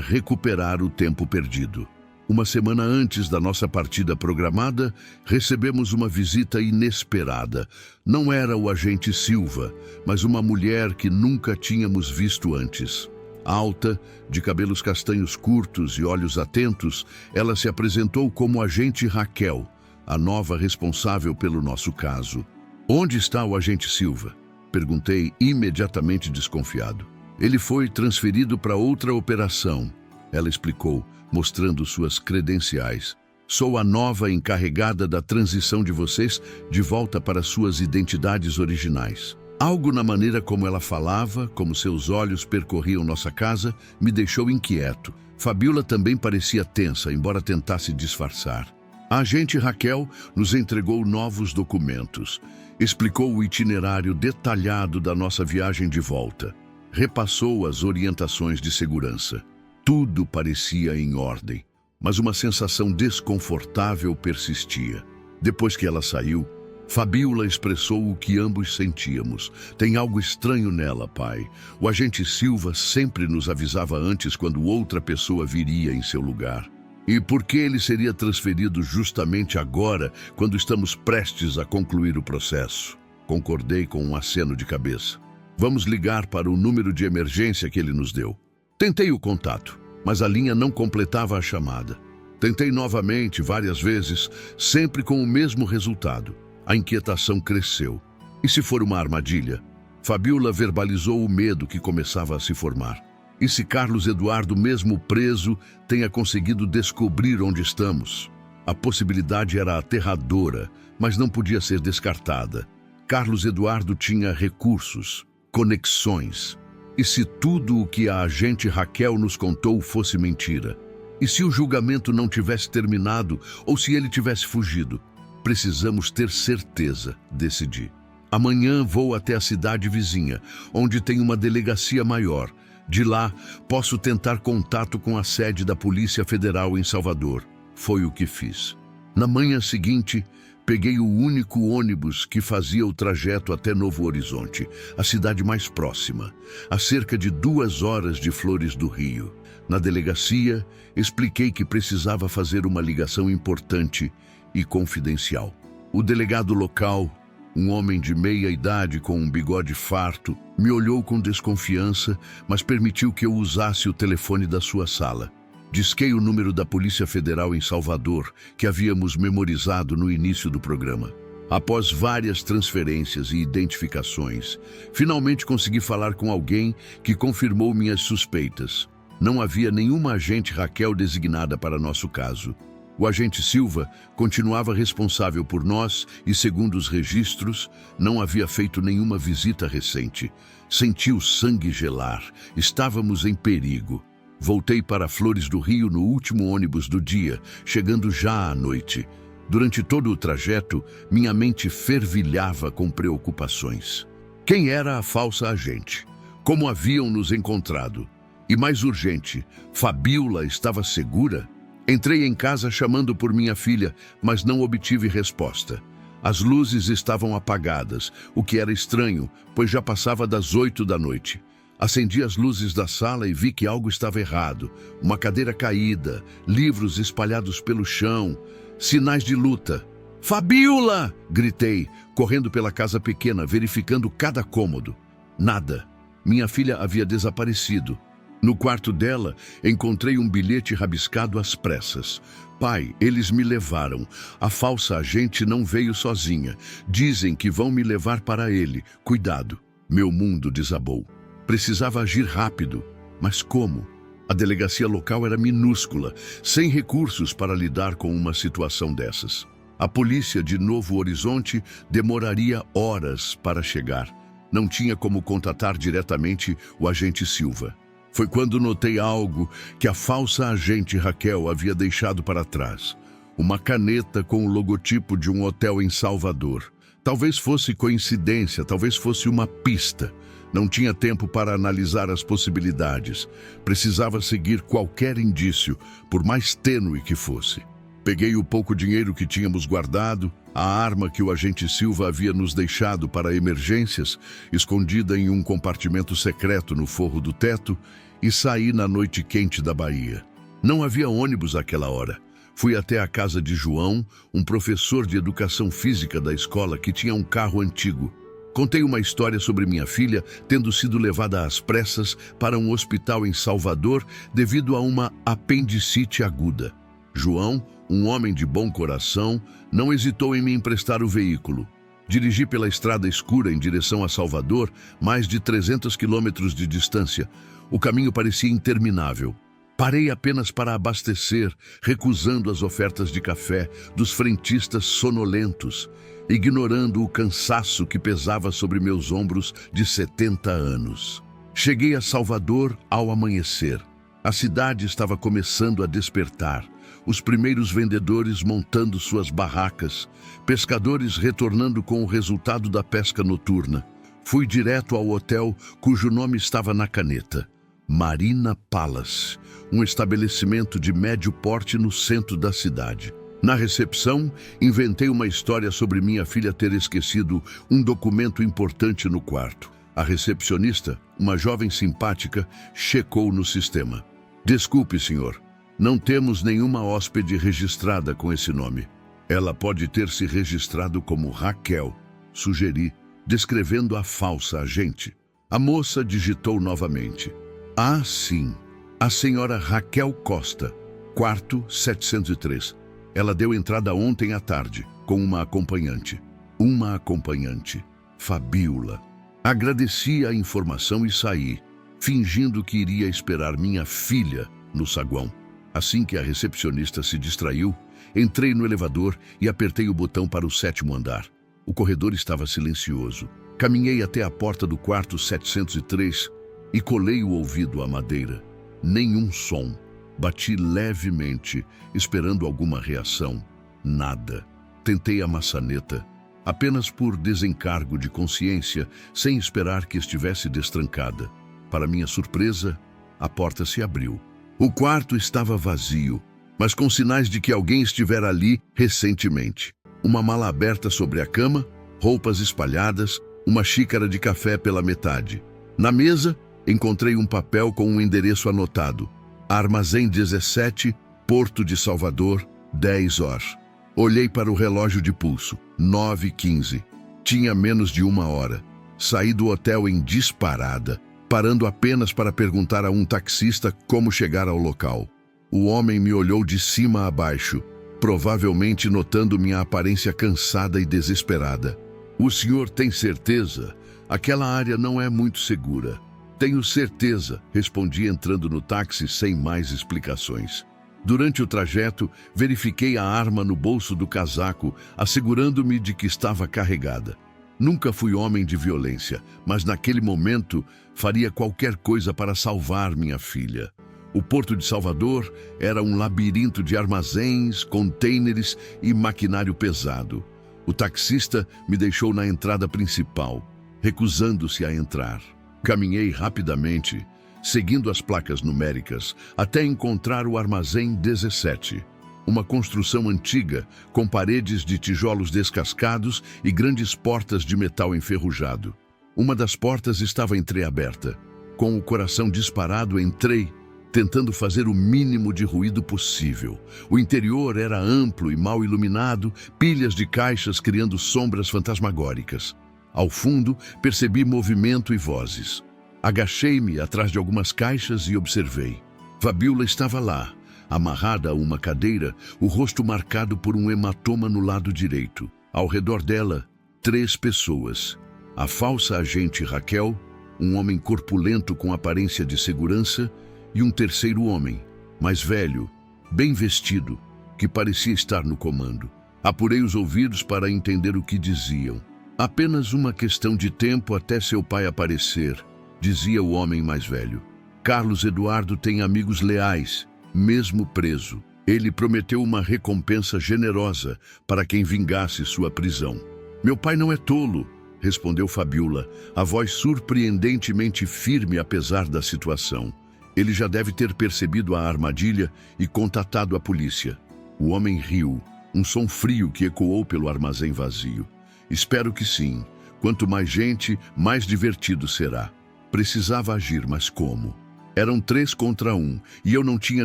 recuperar o tempo perdido. Uma semana antes da nossa partida programada, recebemos uma visita inesperada. Não era o agente Silva, mas uma mulher que nunca tínhamos visto antes. Alta, de cabelos castanhos curtos e olhos atentos, ela se apresentou como agente Raquel, a nova responsável pelo nosso caso. "Onde está o agente Silva?" Perguntei, imediatamente desconfiado. "Ele foi transferido para outra operação", ela explicou, mostrando suas credenciais. "Sou a nova encarregada da transição de vocês de volta para suas identidades originais." Algo na maneira como ela falava, como seus olhos percorriam nossa casa, me deixou inquieto. Fabiola também parecia tensa, embora tentasse disfarçar. A agente Raquel nos entregou novos documentos, explicou o itinerário detalhado da nossa viagem de volta, repassou as orientações de segurança. Tudo parecia em ordem, mas uma sensação desconfortável persistia. Depois que ela saiu, Fabíola expressou o que ambos sentíamos. Tem algo estranho nela, pai. O agente Silva sempre nos avisava antes quando outra pessoa viria em seu lugar. E por que ele seria transferido justamente agora, quando estamos prestes a concluir o processo? Concordei com um aceno de cabeça. Vamos ligar para o número de emergência que ele nos deu. Tentei o contato, mas a linha não completava a chamada. Tentei novamente, várias vezes, sempre com o mesmo resultado. A inquietação cresceu. E se for uma armadilha? Fabíola verbalizou o medo que começava a se formar. E se Carlos Eduardo, mesmo preso, tenha conseguido descobrir onde estamos? A possibilidade era aterradora, mas não podia ser descartada. Carlos Eduardo tinha recursos, conexões. E se tudo o que a agente Raquel nos contou fosse mentira? E se o julgamento não tivesse terminado ou se ele tivesse fugido? Precisamos ter certeza, decidi. Amanhã vou até a cidade vizinha, onde tem uma delegacia maior. De lá, posso tentar contato com a sede da Polícia Federal em Salvador. Foi o que fiz. Na manhã seguinte, peguei o único ônibus que fazia o trajeto até Novo Horizonte, a cidade mais próxima, a cerca de 2 horas de Flores do Rio. Na delegacia, expliquei que precisava fazer uma ligação importante e confidencial. O delegado local, um homem de meia idade com um bigode farto, me olhou com desconfiança, mas permitiu que eu usasse o telefone da sua sala. Disquei o número da Polícia Federal em Salvador, que havíamos memorizado no início do programa. Após várias transferências e identificações, finalmente consegui falar com alguém que confirmou minhas suspeitas. Não havia nenhuma agente Raquel designada para nosso caso. O agente Silva continuava responsável por nós e, segundo os registros, não havia feito nenhuma visita recente. Senti o sangue gelar. Estávamos em perigo. Voltei para Flores do Rio no último ônibus do dia, chegando já à noite. Durante todo o trajeto, minha mente fervilhava com preocupações. Quem era a falsa agente? Como haviam nos encontrado? E mais urgente, Fabíola estava segura? Entrei em casa chamando por minha filha, mas não obtive resposta. As luzes estavam apagadas, o que era estranho, pois já passava das 8 da noite. Acendi as luzes da sala e vi que algo estava errado. Uma cadeira caída, livros espalhados pelo chão, sinais de luta. "Fabíola!" gritei, correndo pela casa pequena, verificando cada cômodo. Nada. Minha filha havia desaparecido. No quarto dela, encontrei um bilhete rabiscado às pressas. "Pai, eles me levaram. A falsa agente não veio sozinha. Dizem que vão me levar para ele. Cuidado." Meu mundo desabou. Precisava agir rápido. Mas como? A delegacia local era minúscula, sem recursos para lidar com uma situação dessas. A polícia de Novo Horizonte demoraria horas para chegar. Não tinha como contatar diretamente o agente Silva. Foi quando notei algo que a falsa agente Raquel havia deixado para trás. Uma caneta com o logotipo de um hotel em Salvador. Talvez fosse coincidência, talvez fosse uma pista. Não tinha tempo para analisar as possibilidades. Precisava seguir qualquer indício, por mais tênue que fosse. Peguei o pouco dinheiro que tínhamos guardado, a arma que o agente Silva havia nos deixado para emergências, escondida em um compartimento secreto no forro do teto, e saí na noite quente da Bahia. Não havia ônibus àquela hora. Fui até a casa de João, um professor de educação física da escola que tinha um carro antigo. Contei uma história sobre minha filha tendo sido levada às pressas para um hospital em Salvador devido a uma apendicite aguda. João, um homem de bom coração, não hesitou em me emprestar o veículo. Dirigi pela estrada escura em direção a Salvador, mais de 300 quilômetros de distância. O caminho parecia interminável. Parei apenas para abastecer, recusando as ofertas de café dos frentistas sonolentos, ignorando o cansaço que pesava sobre meus ombros de 70 anos. Cheguei a Salvador ao amanhecer. A cidade estava começando a despertar. Os primeiros vendedores montando suas barracas, pescadores retornando com o resultado da pesca noturna. Fui direto ao hotel cujo nome estava na caneta. Marina Palace, um estabelecimento de médio porte no centro da cidade. Na recepção, inventei uma história sobre minha filha ter esquecido um documento importante no quarto. A recepcionista, uma jovem simpática, checou no sistema. Desculpe, senhor, não temos nenhuma hóspede registrada com esse nome. Ela pode ter se registrado como Raquel, sugeri, descrevendo a falsa agente. A moça digitou novamente. Ah, sim, a senhora Raquel Costa, quarto 703. Ela deu entrada ontem à tarde, com uma acompanhante. Uma acompanhante, Fabiola. Agradeci a informação e saí, fingindo que iria esperar minha filha no saguão. Assim que a recepcionista se distraiu, entrei no elevador e apertei o botão para o 7º andar. O corredor estava silencioso. Caminhei até a porta do quarto 703 e colei o ouvido à madeira. Nenhum som. Bati levemente, esperando alguma reação. Nada. Tentei a maçaneta, apenas por desencargo de consciência, sem esperar que estivesse destrancada. Para minha surpresa, a porta se abriu. O quarto estava vazio, mas com sinais de que alguém estivera ali recentemente. Uma mala aberta sobre a cama, roupas espalhadas, uma xícara de café pela metade. Na mesa, encontrei um papel com um endereço anotado. Armazém 17, Porto de Salvador, 10 horas. Olhei para o relógio de pulso, 9h15. Tinha menos de 1 hora. Saí do hotel em disparada, parando apenas para perguntar a um taxista como chegar ao local. O homem me olhou de cima a baixo, provavelmente notando minha aparência cansada e desesperada. O senhor tem certeza? Aquela área não é muito segura. Tenho certeza, respondi entrando no táxi sem mais explicações. Durante o trajeto, verifiquei a arma no bolso do casaco, assegurando-me de que estava carregada. Nunca fui homem de violência, mas naquele momento faria qualquer coisa para salvar minha filha. O Porto de Salvador era um labirinto de armazéns, contêineres e maquinário pesado. O taxista me deixou na entrada principal, recusando-se a entrar. Caminhei rapidamente, seguindo as placas numéricas, até encontrar o Armazém 17. Uma construção antiga, com paredes de tijolos descascados e grandes portas de metal enferrujado. Uma das portas estava entreaberta. Com o coração disparado, entrei, tentando fazer o mínimo de ruído possível. O interior era amplo e mal iluminado, pilhas de caixas criando sombras fantasmagóricas. Ao fundo, percebi movimento e vozes. Agachei-me atrás de algumas caixas e observei. Fabiola estava lá, amarrada a uma cadeira, o rosto marcado por um hematoma no lado direito. Ao redor dela, 3 pessoas. A falsa agente Raquel, um homem corpulento com aparência de segurança, e um terceiro homem, mais velho, bem vestido, que parecia estar no comando. Apurei os ouvidos para entender o que diziam. Apenas uma questão de tempo até seu pai aparecer, dizia o homem mais velho. Carlos Eduardo tem amigos leais, mesmo preso. Ele prometeu uma recompensa generosa para quem vingasse sua prisão. Meu pai não é tolo, respondeu Fabiola, a voz surpreendentemente firme apesar da situação. Ele já deve ter percebido a armadilha e contatado a polícia. O homem riu, um som frio que ecoou pelo armazém vazio. Espero que sim. Quanto mais gente, mais divertido será. Precisava agir, mas como? Eram 3 contra 1, e eu não tinha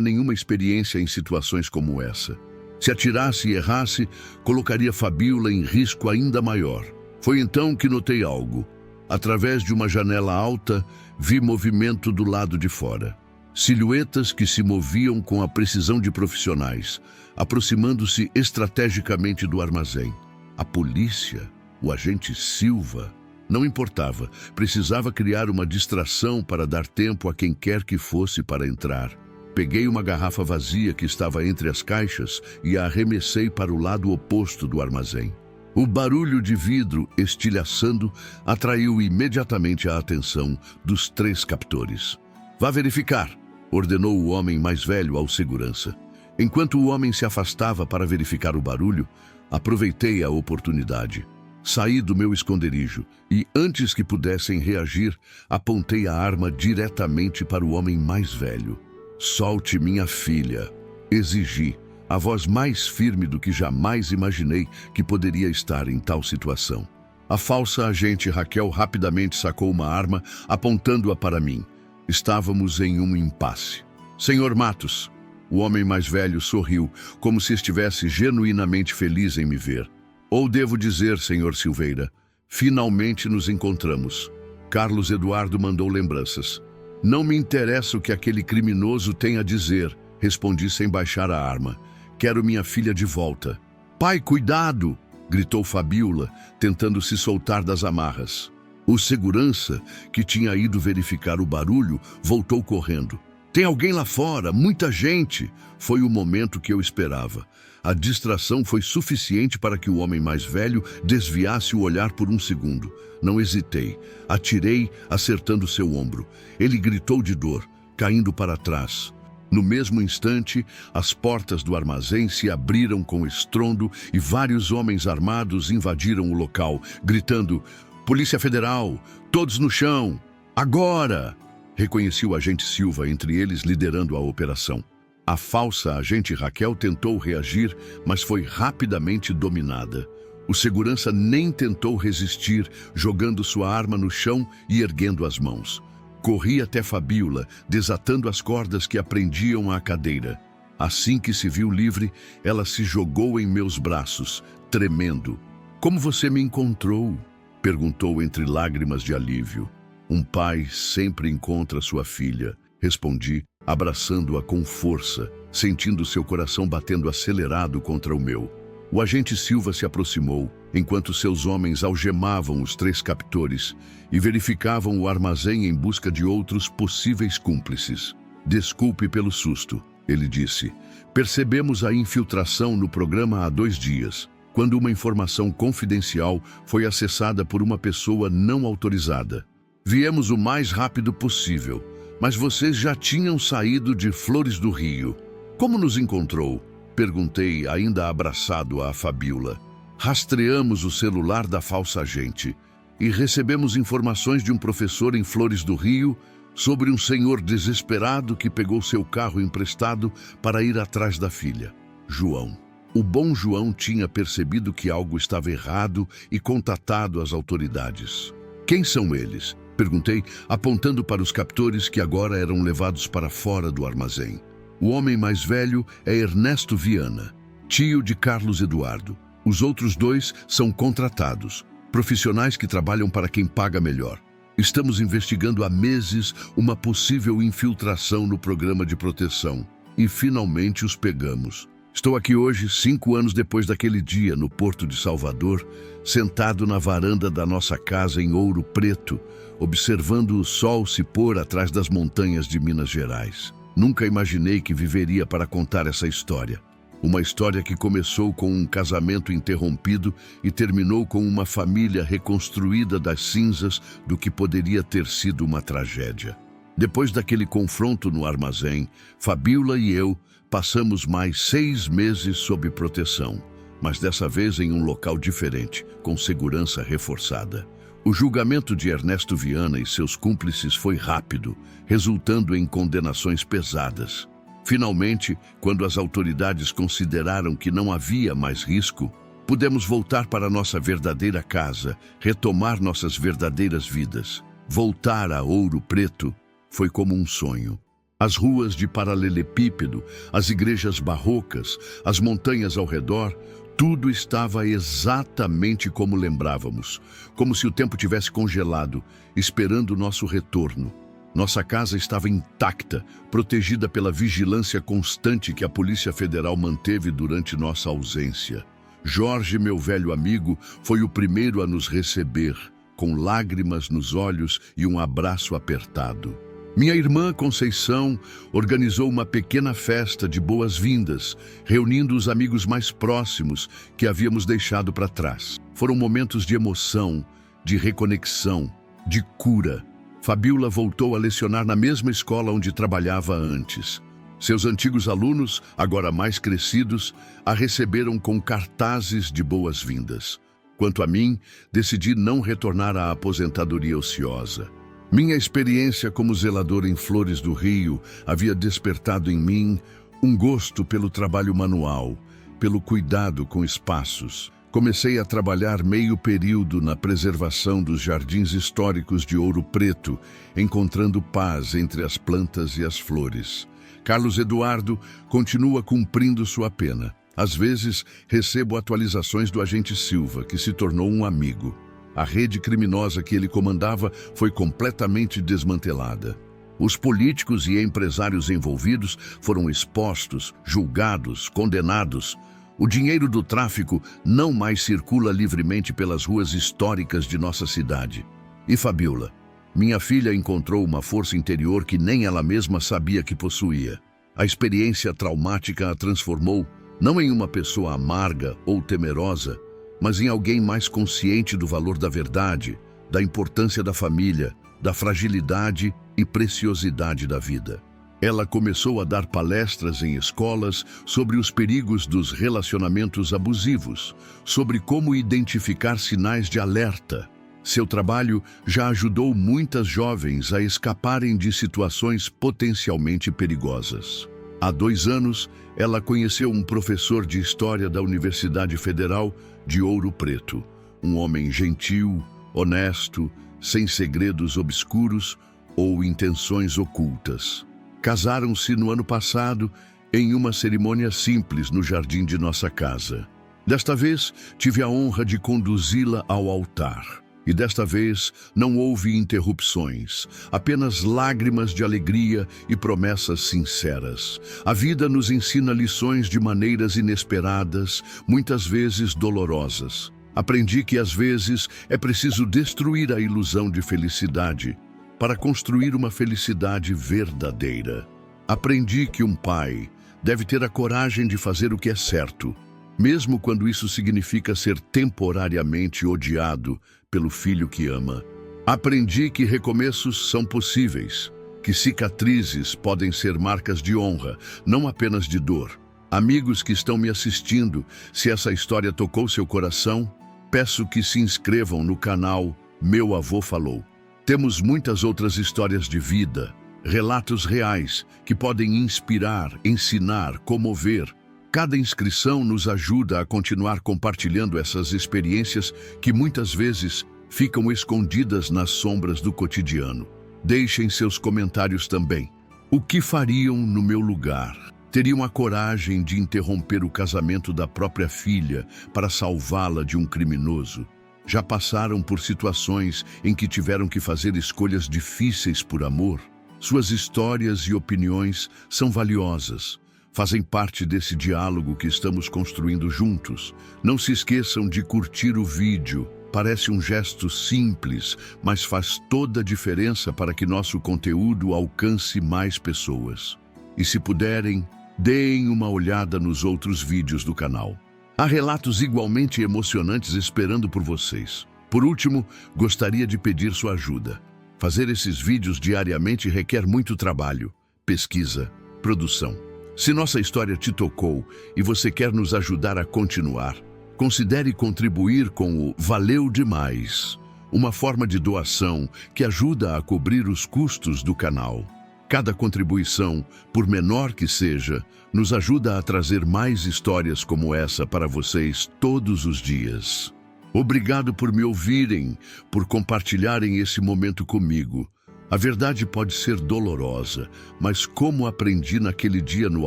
nenhuma experiência em situações como essa. Se atirasse e errasse, colocaria Fabiola em risco ainda maior. Foi então que notei algo. Através de uma janela alta, vi movimento do lado de fora. Silhuetas que se moviam com a precisão de profissionais, aproximando-se estrategicamente do armazém. A polícia, o agente Silva, não importava, precisava criar uma distração para dar tempo a quem quer que fosse para entrar. Peguei uma garrafa vazia que estava entre as caixas e a arremessei para o lado oposto do armazém. O barulho de vidro estilhaçando atraiu imediatamente a atenção dos 3 captores. Vá verificar, ordenou o homem mais velho ao segurança. Enquanto o homem se afastava para verificar o barulho, aproveitei a oportunidade. Saí do meu esconderijo e, antes que pudessem reagir, apontei a arma diretamente para o homem mais velho. Solte minha filha, exigi, a voz mais firme do que jamais imaginei que poderia estar em tal situação. A falsa agente Raquel rapidamente sacou uma arma, apontando-a para mim. Estávamos em um impasse. Senhor Matos, o homem mais velho sorriu, como se estivesse genuinamente feliz em me ver. Ou devo dizer, senhor Silveira, finalmente nos encontramos. Carlos Eduardo mandou lembranças. Não me interessa o que aquele criminoso tem a dizer, respondi sem baixar a arma. Quero minha filha de volta. Pai, cuidado! Gritou Fabiola, tentando se soltar das amarras. O segurança, que tinha ido verificar o barulho, voltou correndo. Tem alguém lá fora, muita gente! Foi o momento que eu esperava. A distração foi suficiente para que o homem mais velho desviasse o olhar por um segundo. Não hesitei. Atirei, acertando seu ombro. Ele gritou de dor, caindo para trás. No mesmo instante, as portas do armazém se abriram com estrondo e vários homens armados invadiram o local, gritando: Polícia Federal, todos no chão! Agora! Reconheci o agente Silva entre eles liderando a operação. A falsa agente Raquel tentou reagir, mas foi rapidamente dominada. O segurança nem tentou resistir, jogando sua arma no chão e erguendo as mãos. Corri até Fabiola, desatando as cordas que a prendiam à cadeira. Assim que se viu livre, ela se jogou em meus braços, tremendo. Como você me encontrou? Perguntou entre lágrimas de alívio. Um pai sempre encontra sua filha, respondi, abraçando-a com força, sentindo seu coração batendo acelerado contra o meu. O agente Silva se aproximou, enquanto seus homens algemavam os 3 captores e verificavam o armazém em busca de outros possíveis cúmplices. Desculpe pelo susto, ele disse. Percebemos a infiltração no programa há 2 dias, quando uma informação confidencial foi acessada por uma pessoa não autorizada. Viemos o mais rápido possível, mas vocês já tinham saído de Flores do Rio. Como nos encontrou? Perguntei, ainda abraçado à Fabiola. Rastreamos o celular da falsa agente e recebemos informações de um professor em Flores do Rio sobre um senhor desesperado que pegou seu carro emprestado para ir atrás da filha, João. O bom João tinha percebido que algo estava errado e contatado as autoridades. Quem são eles? Perguntei, apontando para os captores que agora eram levados para fora do armazém. O homem mais velho é Ernesto Viana, tio de Carlos Eduardo. Os outros 2 são contratados, profissionais que trabalham para quem paga melhor. Estamos investigando há meses uma possível infiltração no programa de proteção e finalmente os pegamos. Estou aqui hoje, 5 anos depois daquele dia, no Porto de Salvador, sentado na varanda da nossa casa em Ouro Preto, observando o sol se pôr atrás das montanhas de Minas Gerais. Nunca imaginei que viveria para contar essa história. Uma história que começou com um casamento interrompido e terminou com uma família reconstruída das cinzas do que poderia ter sido uma tragédia. Depois daquele confronto no armazém, Fabiola e eu passamos mais 6 meses sob proteção, mas dessa vez em um local diferente, com segurança reforçada. O julgamento de Ernesto Viana e seus cúmplices foi rápido, resultando em condenações pesadas. Finalmente, quando as autoridades consideraram que não havia mais risco, pudemos voltar para nossa verdadeira casa, retomar nossas verdadeiras vidas. Voltar a Ouro Preto foi como um sonho. As ruas de paralelepípedo, as igrejas barrocas, as montanhas ao redor, tudo estava exatamente como lembrávamos, como se o tempo tivesse congelado, esperando nosso retorno. Nossa casa estava intacta, protegida pela vigilância constante que a Polícia Federal manteve durante nossa ausência. Jorge, meu velho amigo, foi o primeiro a nos receber, com lágrimas nos olhos e um abraço apertado. Minha irmã Conceição organizou uma pequena festa de boas-vindas, reunindo os amigos mais próximos que havíamos deixado para trás. Foram momentos de emoção, de reconexão, de cura. Fabiola voltou a lecionar na mesma escola onde trabalhava antes. Seus antigos alunos, agora mais crescidos, a receberam com cartazes de boas-vindas. Quanto a mim, decidi não retornar à aposentadoria ociosa. Minha experiência como zelador em Flores do Rio havia despertado em mim Um gosto pelo trabalho manual, pelo cuidado com espaços. Comecei a trabalhar meio período na preservação dos jardins históricos de Ouro Preto, encontrando paz entre as plantas e as flores. Carlos Eduardo continua cumprindo sua pena. Às vezes, recebo atualizações do agente Silva, que se tornou um amigo. A rede criminosa que ele comandava foi completamente desmantelada. Os políticos e empresários envolvidos foram expostos, julgados, condenados. O dinheiro do tráfico não mais circula livremente pelas ruas históricas de nossa cidade. E Fabiola? Minha filha encontrou uma força interior que nem ela mesma sabia que possuía. A experiência traumática a transformou não em uma pessoa amarga ou temerosa, mas em alguém mais consciente do valor da verdade, da importância da família, da fragilidade e preciosidade da vida. Ela começou a dar palestras em escolas sobre os perigos dos relacionamentos abusivos, sobre como identificar sinais de alerta. Seu trabalho já ajudou muitas jovens a escaparem de situações potencialmente perigosas. Há 2 anos, ela conheceu um professor de História da Universidade Federal de Ouro Preto, um homem gentil, honesto, sem segredos obscuros ou intenções ocultas. Casaram-se no ano passado em uma cerimônia simples no jardim de nossa casa. Desta vez, tive a honra de conduzi-la ao altar. E desta vez não houve interrupções, apenas lágrimas de alegria e promessas sinceras. A vida nos ensina lições de maneiras inesperadas, muitas vezes dolorosas. Aprendi que às vezes é preciso destruir a ilusão de felicidade para construir uma felicidade verdadeira. Aprendi que um pai deve ter a coragem de fazer o que é certo, mesmo quando isso significa ser temporariamente odiado pelo filho que ama. Aprendi que recomeços são possíveis, que cicatrizes podem ser marcas de honra, não apenas de dor. Amigos que estão me assistindo, se essa história tocou seu coração, peço que se inscrevam no canal Meu Avô Falou. Temos muitas outras histórias de vida, relatos reais que podem inspirar, ensinar, comover. Cada inscrição nos ajuda a continuar compartilhando essas experiências que muitas vezes ficam escondidas nas sombras do cotidiano. Deixem seus comentários também. O que fariam no meu lugar? Teriam a coragem de interromper o casamento da própria filha para salvá-la de um criminoso? Já passaram por situações em que tiveram que fazer escolhas difíceis por amor? Suas histórias e opiniões são valiosas. Fazem parte desse diálogo que estamos construindo juntos. Não se esqueçam de curtir o vídeo. Parece um gesto simples, mas faz toda a diferença para que nosso conteúdo alcance mais pessoas. E se puderem, deem uma olhada nos outros vídeos do canal. Há relatos igualmente emocionantes esperando por vocês. Por último, gostaria de pedir sua ajuda. Fazer esses vídeos diariamente requer muito trabalho, pesquisa, produção. Se nossa história te tocou e você quer nos ajudar a continuar, considere contribuir com o Valeu Demais, uma forma de doação que ajuda a cobrir os custos do canal. Cada contribuição, por menor que seja, nos ajuda a trazer mais histórias como essa para vocês todos os dias. Obrigado por me ouvirem, por compartilharem esse momento comigo. A verdade pode ser dolorosa, mas como aprendi naquele dia no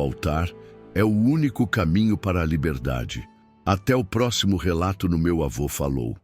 altar, é o único caminho para a liberdade. Até o próximo relato no Meu Avô Falou.